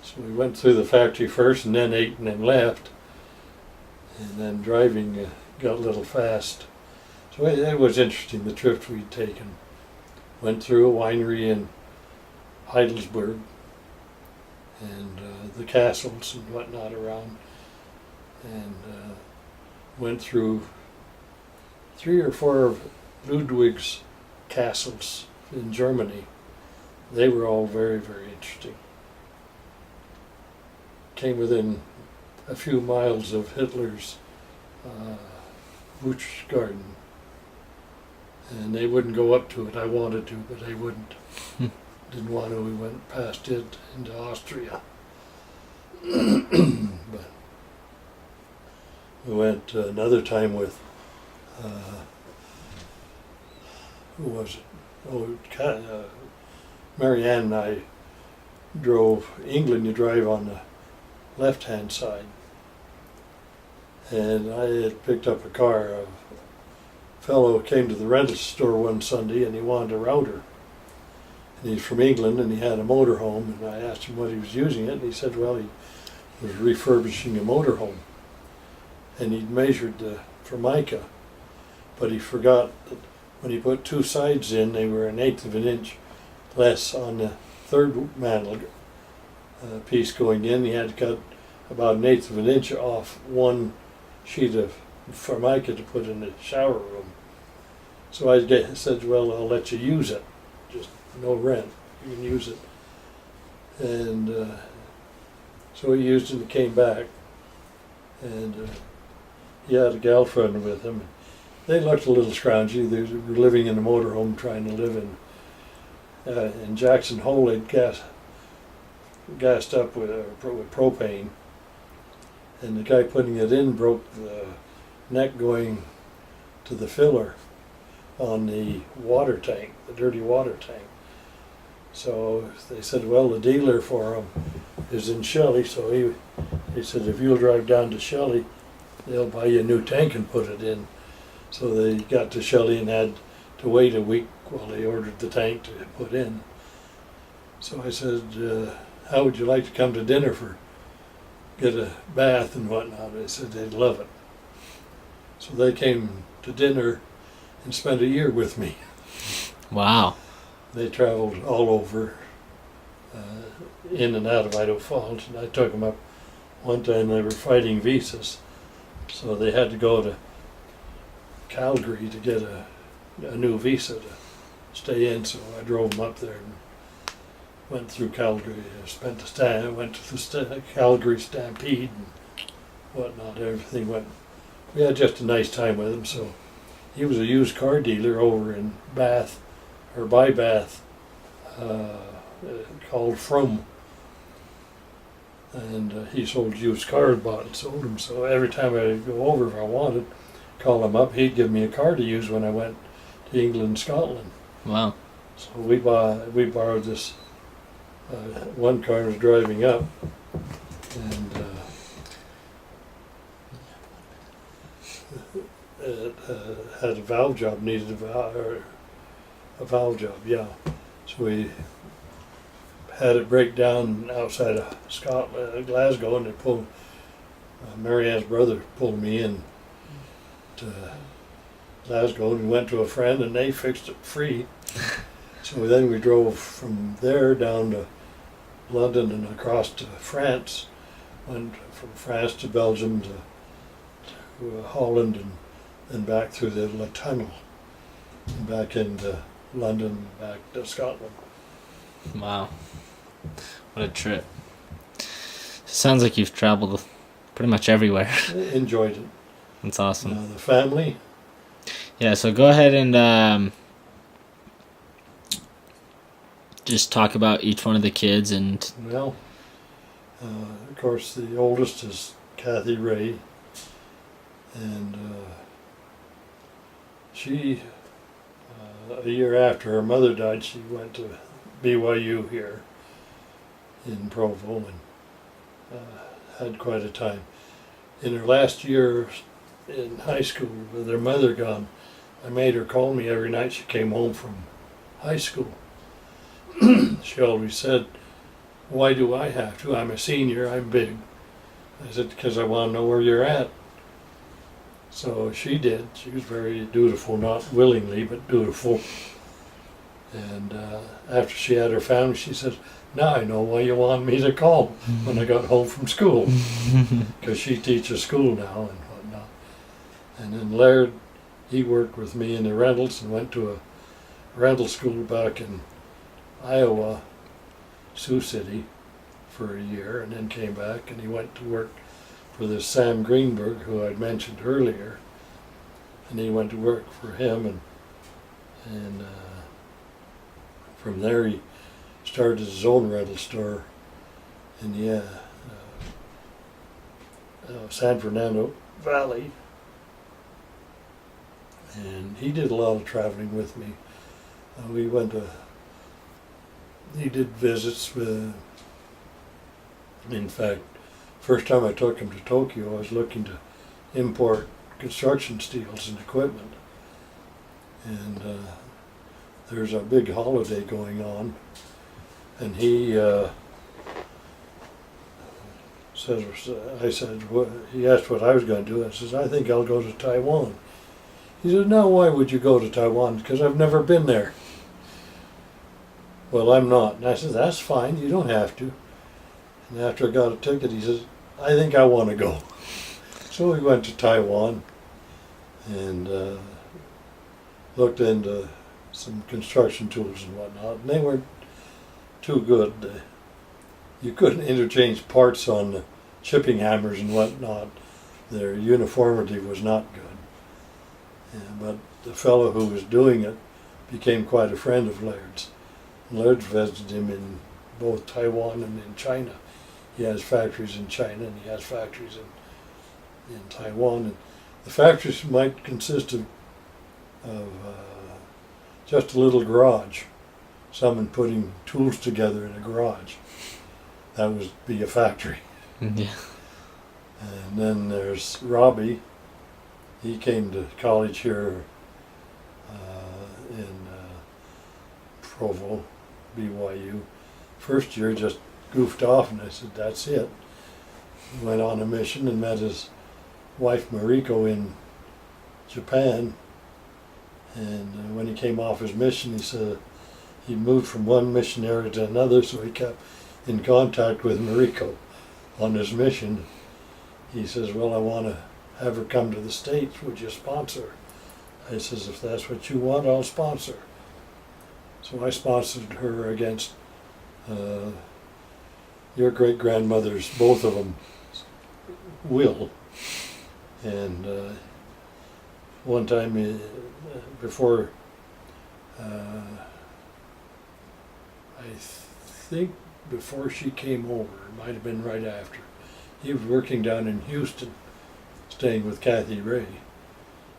So we went through the factory first and then ate and then left. And then driving got a little fast. So it was interesting, the trips we'd taken. Went through a winery in Heidelberg and the castles and whatnot around. And went through 3 or 4 of Ludwig's castles in Germany. They were all very, very interesting. Came within a few miles of Hitler's Busch Garden. And they wouldn't go up to it. I wanted to, but they wouldn't. Didn't want to. We went past it into Austria. But we went another time with, who was it? Marianne and I drove England. You drive on the left-hand side, and I had picked up a car. A fellow came to the rental store one Sunday, and he wanted a router. And he's from England, and he had a motorhome. And I asked him what he was using it, and he said, well, he was refurbishing a motorhome, and he'd measured the Formica, but he forgot that when he put two sides in, they were 1/8 of an inch less on the third mantle piece going in. He had to cut about 1/8 of an inch off one sheet of Formica to put in the shower room. So I said, well, I'll let you use it, just no rent, you can use it. And so he used it and came back, and he had a girlfriend with him. They looked a little scroungy. They were living in a motorhome, trying to live in Jackson Hole. They'd gassed up with propane, and the guy putting it in broke the neck going to the filler on the water tank, the dirty water tank. So they said, well, the dealer for him is in Shelley, so he said, if you'll drive down to Shelley, they'll buy you a new tank and put it in. So they got to Shelley and had to wait a week while they ordered the tank to put in. So I said, how would you like to come to dinner get a bath and whatnot? They said they'd love it. So they came to dinner and spent a year with me.
Wow.
They traveled all over, in and out of Idaho Falls, and I took them up one time. They were fighting visas, so they had to go to Calgary to get a new visa to stay in. So I drove them up there and went through Calgary. Went to the Calgary Stampede and whatnot. Everything went. We had just a nice time with him. So he was a used car dealer over in Bath, or by Bath, called From. And he sold used cars, bought and sold them. So every time I go over, if I wanted, call him up, he'd give me a car to use when I went to England and Scotland.
Wow.
So we borrowed this one car. I was driving up, and it had a valve job, needed a valve job, yeah. So we had it break down outside of Glasgow, and they pulled, Marianne's brother pulled me in to Glasgow, and we went to a friend, and they fixed it free. So then we drove from there down to London and across to France, went from France to Belgium to Holland, and then back through the La Tunnel, and back into London, back to Scotland.
Wow. What a trip. Sounds like you've traveled pretty much everywhere.
Enjoyed it.
That's awesome.
The family?
Yeah, so go ahead and just talk about each one of the kids. And
Well, of course, the oldest is Kathy Ray, and she, a year after her mother died, she went to BYU here in Provo, and had quite a time. In her last year in high school, with her mother gone, I made her call me every night she came home from high school. She always said, why do I have to? I'm a senior, I'm big. I said, because I want to know where you're at. So she did. She was very dutiful, not willingly, but dutiful. And after she had her family, she said, now I know why you want me to call when I got home from school. Because she teaches school now and whatnot. And then Laird, he worked with me in the rentals and went to a rental school back in Iowa, Sioux City, for a year, and then came back, and he went to work for this Sam Greenberg, who I'd mentioned earlier, and he went to work for him, and from there he started his own rental store in the San Fernando Valley, and he did a lot of traveling with me. We went to, he did visits with, in fact, first time I took him to Tokyo, I was looking to import construction steels and equipment. And there's a big holiday going on, and he he asked what I was going to do. I says, I think I'll go to Taiwan. He said, no, why would you go to Taiwan? Because I've never been there. Well, I'm not. And I said, that's fine, you don't have to. And after I got a ticket, he says, I think I want to go. So we went to Taiwan and looked into some construction tools and whatnot, and they weren't too good. You couldn't interchange parts on the chipping hammers and whatnot. Their uniformity was not good. But the fellow who was doing it became quite a friend of Laird's. Laird's visited him in both Taiwan and in China. He has factories in China and he has factories in Taiwan. And the factories might consist of just a little garage, someone putting tools together in a garage. That would be a factory.
Yeah.
And then there's Robbie. He came to college here in Provo, BYU. First year just goofed off, and I said, that's it. He went on a mission and met his wife Mariko in Japan. And when he came off his mission, he said he moved from one missionary to another, so he kept in contact with Mariko on his mission. He says, well, I want to have her come to the States. Would you sponsor? I says, if that's what you want, I'll sponsor. So I sponsored her against your great-grandmother's, both of them, will. And one time before, I think before she came over, it might have been right after, he was working down in Houston, staying with Kathy Ray,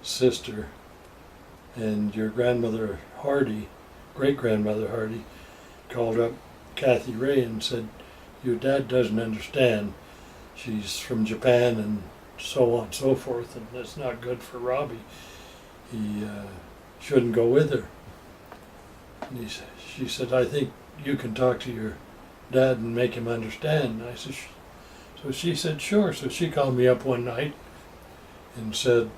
sister, and your grandmother Hardy, great-grandmother Hardy, called up Kathy Ray and said, your dad doesn't understand. She's from Japan and so on and so forth, and that's not good for Robbie. He shouldn't go with her. And she said, I think you can talk to your dad and make him understand. And I said, so she said, sure. So she called me up one night and said,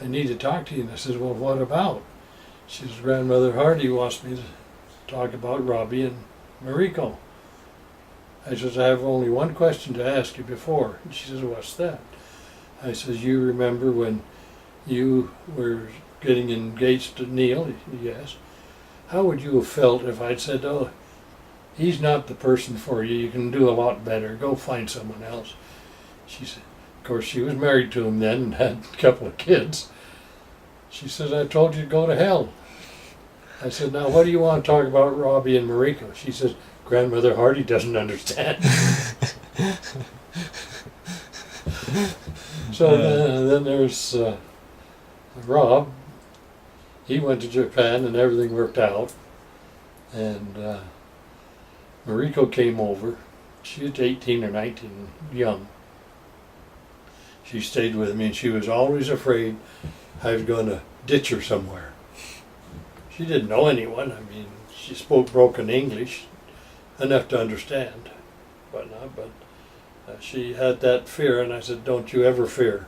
I need to talk to you. And I said, well, what about? She says, Grandmother Hardy wants me to talk about Robbie and Mariko. I says, I have only one question to ask you before. And she says, what's that? I says, you remember when you were getting engaged to Neil? Yes. How would you have felt if I'd said, oh, he's not the person for you, you can do a lot better, go find someone else? She said, of course she was married to him then and had a couple of kids. She says, I told you to go to hell. I said, now what do you want to talk about Robbie and Mariko? She says, Grandmother Hardy doesn't understand. So then there's Rob. He went to Japan and everything worked out. And Mariko came over. She was 18 or 19, young. She stayed with me and she was always afraid I was going to ditch her somewhere. She didn't know anyone. I mean, she spoke broken English, enough to understand, whatnot, but she had that fear, and I said, don't you ever fear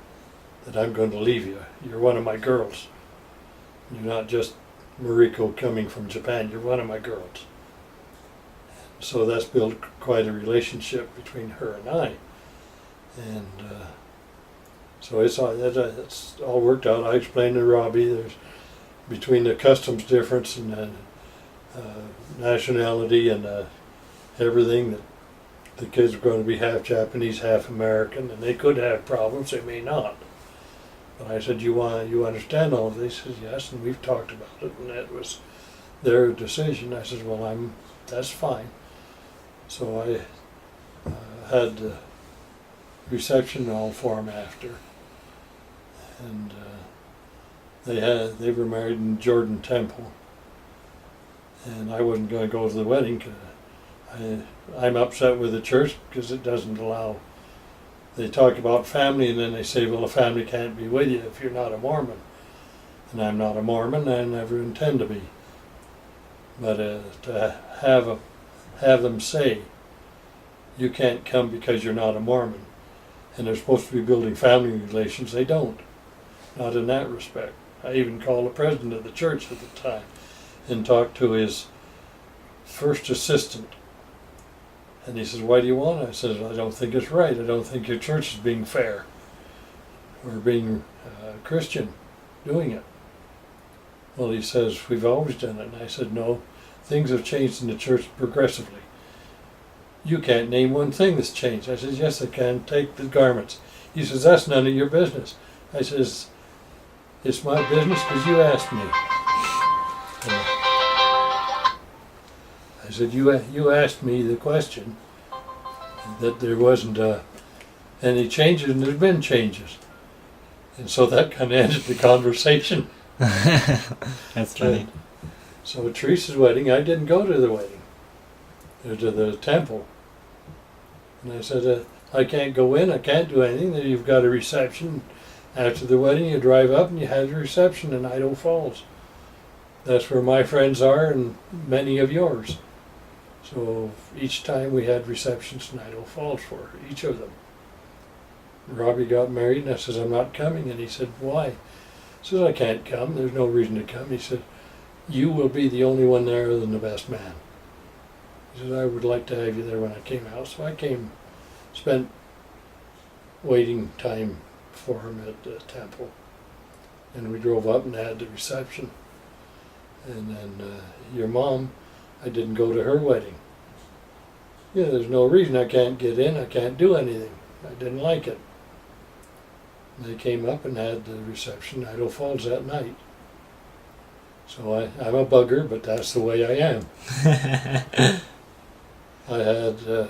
that I'm going to leave you. You're one of my girls. You're not just Mariko coming from Japan, you're one of my girls. So that's built quite a relationship between her and I. And so it's all worked out. I explained to Robbie, there's between the customs difference and nationality and everything, that the kids are going to be half Japanese, half American, and they could have problems, they may not. But I said, you understand all of this? He says, yes, and we've talked about it, and that was their decision. I said, well, that's fine. So I had the reception all for them after, and they were married in Jordan Temple and I wasn't going to go to the wedding. 'Cause I'm upset with the church because it doesn't allow. They talk about family, and then they say, well, a family can't be with you if you're not a Mormon. And I'm not a Mormon, and I never intend to be. But to have them say, you can't come because you're not a Mormon, and they're supposed to be building family relations, they don't. Not in that respect. I even called the president of the church at the time and talked to his first assistant. And he says, why do you want it? I said, I don't think it's right. I don't think your church is being fair or being Christian doing it. Well, he says, we've always done it. And I said, no, things have changed in the church progressively. You can't name one thing that's changed. I said, yes, I can. Take the garments. He says, that's none of your business. I says, it's my business because you asked me. I said, you asked me the question that there wasn't any changes, and there's been changes. And so that kind of ended the conversation.
That's funny.
So at Teresa's wedding, I didn't go to the wedding, to the temple. And I said, I can't go in, I can't do anything. Then you've got a reception. After the wedding, you drive up and you have a reception in Idaho Falls. That's where my friends are and many of yours. So each time we had receptions in Idaho Falls for each of them. Robbie got married and I said, I'm not coming. And he said, why? I said, I can't come. There's no reason to come. He said, you will be the only one there other than the best man. He said, I would like to have you there when I came out. So I came, spent waiting time for him at the temple. And we drove up and had the reception. And then your mom, I didn't go to her wedding. Yeah, there's no reason. I can't get in. I can't do anything. I didn't like it. They came up and had the reception in Idaho Falls that night. So I'm a bugger, but that's the way I am. I had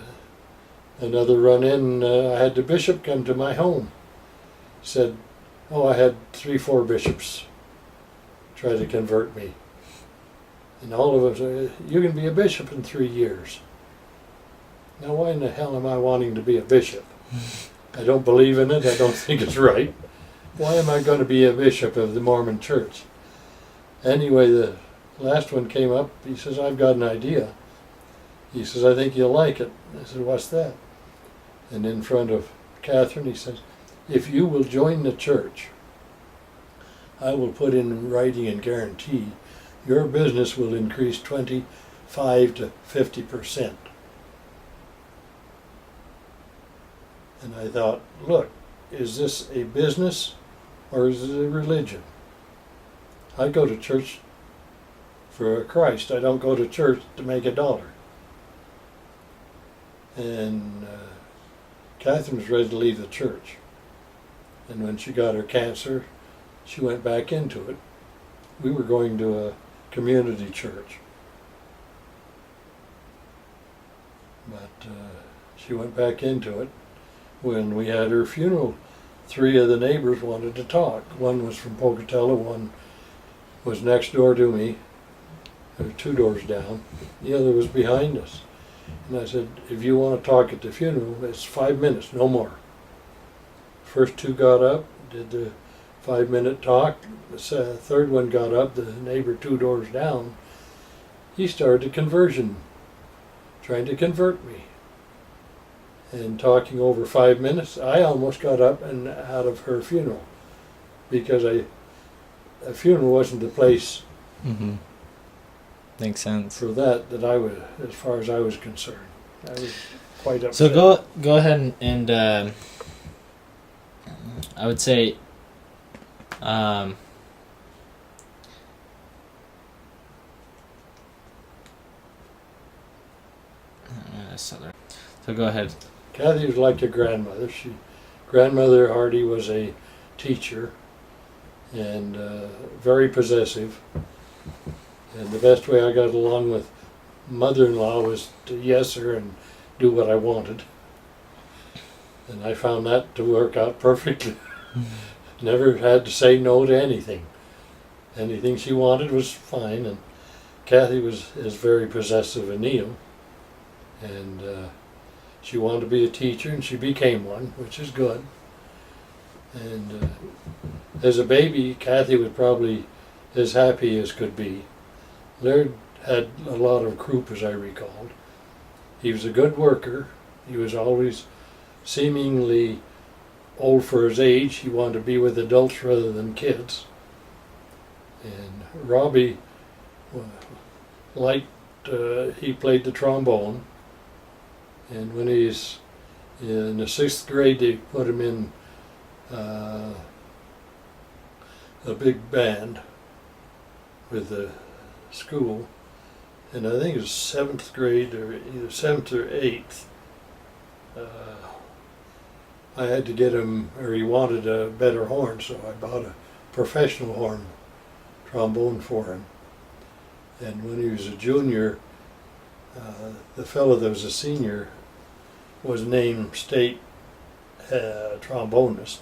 another run-in. I had the bishop come to my home. He said, oh, I had 3-4 bishops try to convert me. And all of them said, you can be a bishop in 3 years. Now why in the hell am I wanting to be a bishop? I don't believe in it. I don't think it's right. Why am I going to be a bishop of the Mormon church? Anyway, the last one came up. He says, I've got an idea. He says, I think you'll like it. I said, what's that? And in front of Catherine, he says, if you will join the church, I will put in writing and guarantee your business will increase 25 to 50%. And I thought, look, is this a business or is it a religion? I go to church for Christ. I don't go to church to make a dollar. And Catherine was ready to leave the church. And when she got her cancer, she went back into it. We were going to a community church. But she went back into it. When we had her funeral, 3 of the neighbors wanted to talk. One was from Pocatello, one was next door to me, or 2 doors down. The other was behind us. And I said, if you want to talk at the funeral, it's 5 minutes, no more. First 2 got up, did the 5-minute talk. The third one got up, the neighbor 2 doors down. He started a conversion, trying to convert me. And talking over 5 minutes, I almost got up and out of her funeral because a funeral wasn't the place
Makes sense.
for that I was, as far as I was concerned. I was quite upset.
So go ahead and I would say so go ahead.
Kathy was like a grandmother. Grandmother Hardy was a teacher and very possessive. And the best way I got along with mother-in-law was to yes her and do what I wanted. And I found that to work out perfectly. Never had to say no to anything. Anything she wanted was fine. And Kathy is very possessive of Neil, and she wanted to be a teacher, and she became one, which is good. And as a baby, Kathy was probably as happy as could be. Laird had a lot of croup, as I recalled. He was a good worker. He was always seemingly old for his age. He wanted to be with adults rather than kids. And Robbie liked, he played the trombone. And when he's in the 6th grade, they put him in a big band with the school. And I think it was 7th grade, or either 7th or 8th. I had to get him, or he wanted a better horn, so I bought a professional horn trombone for him. And when he was a junior, the fellow that was a senior was named state trombonist.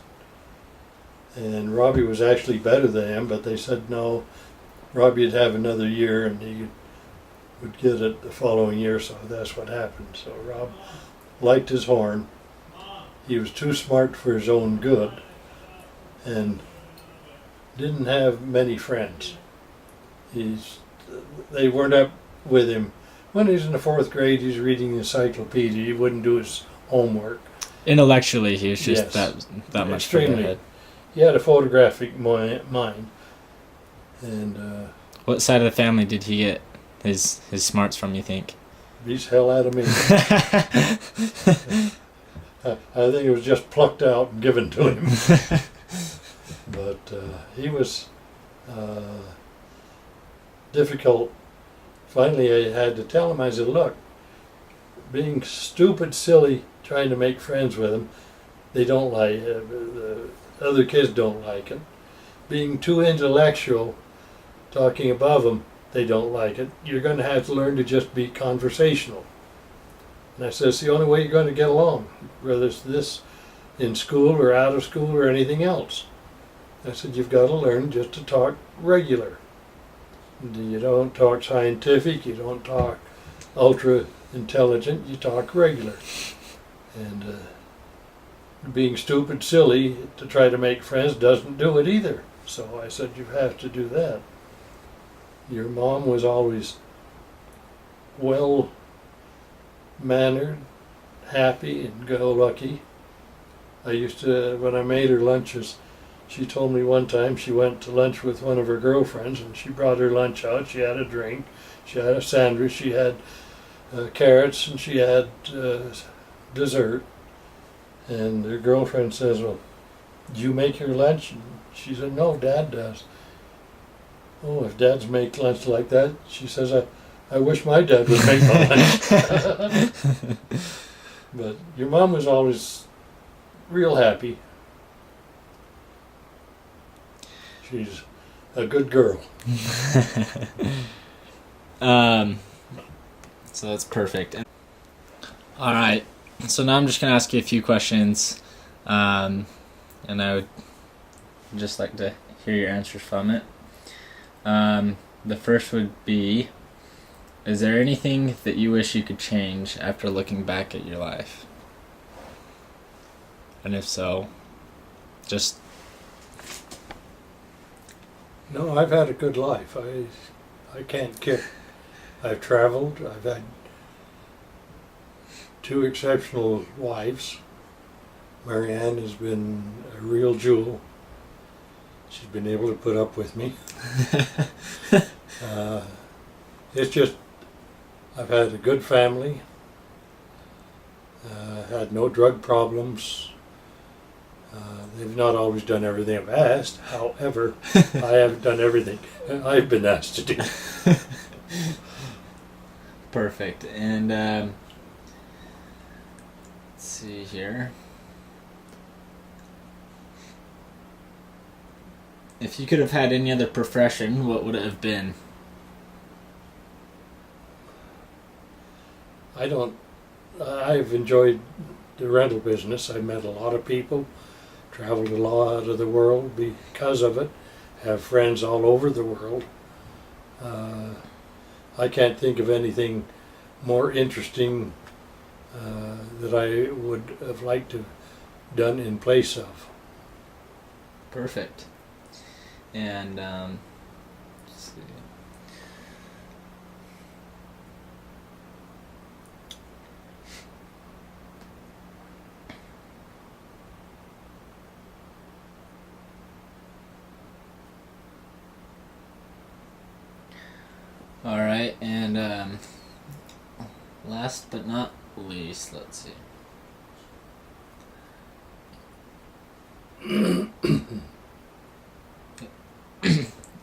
And Robbie was actually better than him, but they said no, Robbie would have another year and he would get it the following year, so that's what happened. So Rob liked his horn. He was too smart for his own good and didn't have many friends. They weren't up with him. When he was in the 4th grade, he's reading the encyclopedia. He wouldn't do his homework.
Intellectually, he was just
Yes.
that much further
Extremely.
ahead.
He had a photographic mind. And
What side of the family did he get his smarts from, you think?
beats hell out of me. I think it was just plucked out and given to him. But he was difficult. Finally, I had to tell him, I said, look, being stupid, silly, trying to make friends with him, they don't like the other kids don't like it. Being too intellectual, talking above them, they don't like it. You're going to have to learn to just be conversational. And I said, it's the only way you're going to get along, whether it's this in school or out of school or anything else. I said, you've got to learn just to talk regular. You don't talk scientific, you don't talk ultra intelligent, you talk regular. And being stupid, silly to try to make friends doesn't do it either. So I said, you have to do that. Your mom was always well mannered, happy, and go-lucky. I used to, when I made her lunches, she told me one time she went to lunch with one of her girlfriends and she brought her lunch out. She had a drink, she had a sandwich, she had carrots, and she had dessert. And her girlfriend says, well, do you make your lunch? And she said, no, Dad does. Oh, if dads make lunch like that, she says, I wish my dad would make my lunch. But your mom was always real happy. She's a good girl.
So that's perfect. All right. So now I'm just going to ask you a few questions, and I would just like to hear your answers from it. The first would be, is there anything that you wish you could change after looking back at your life? And if so, just...
No, I've had a good life. I can't kick. I've traveled. I've had 2 exceptional wives. Marianne has been a real jewel. She's been able to put up with me. It's just, I've had a good family. Had no drug problems. They've not always done everything I've asked. However, I haven't done everything I've been asked to do.
Perfect. And let's see here. If you could have had any other profession, what would it have been?
I've enjoyed the rental business. I met a lot of people, traveled a lot of the world because of it, have friends all over the world. I can't think of anything more interesting that I would have liked to have done in place of.
Perfect. And let's see. All right, and last but not least, let's see.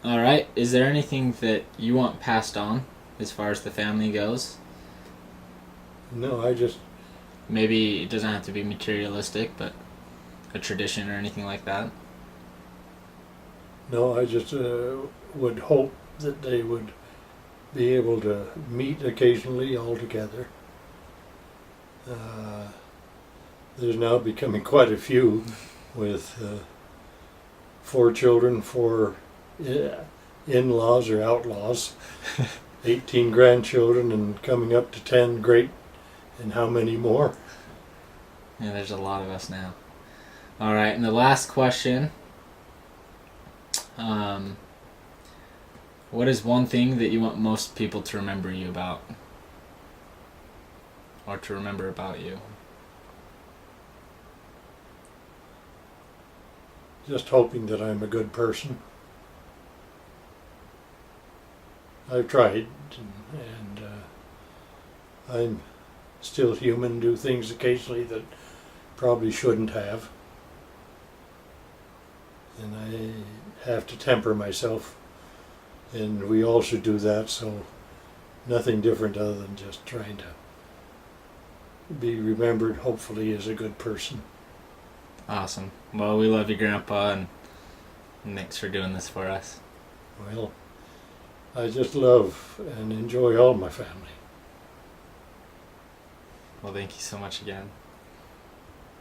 All right, is there anything that you want passed on as far as the family goes?
No, I just,
Maybe it doesn't have to be materialistic, but a tradition or anything like that.
no, I just would hope that they would be able to meet occasionally all together. There's now becoming quite a few with 4 children, 4 in-laws or outlaws, 18 grandchildren, and coming up to 10 great, and how many more?
Yeah, there's a lot of us now. All right, and the last question. What is one thing that you want most people to remember you about? Or to remember about you?
Just hoping that I'm a good person. I've tried, and I'm still human, do things occasionally that probably shouldn't have. And I have to temper myself, and we all should do that, so nothing different other than just trying to be remembered, hopefully, as a good person.
Awesome. Well, we love you, Grandpa, and thanks for doing this for us.
Well, I just love and enjoy all my family.
Well, thank you so much again.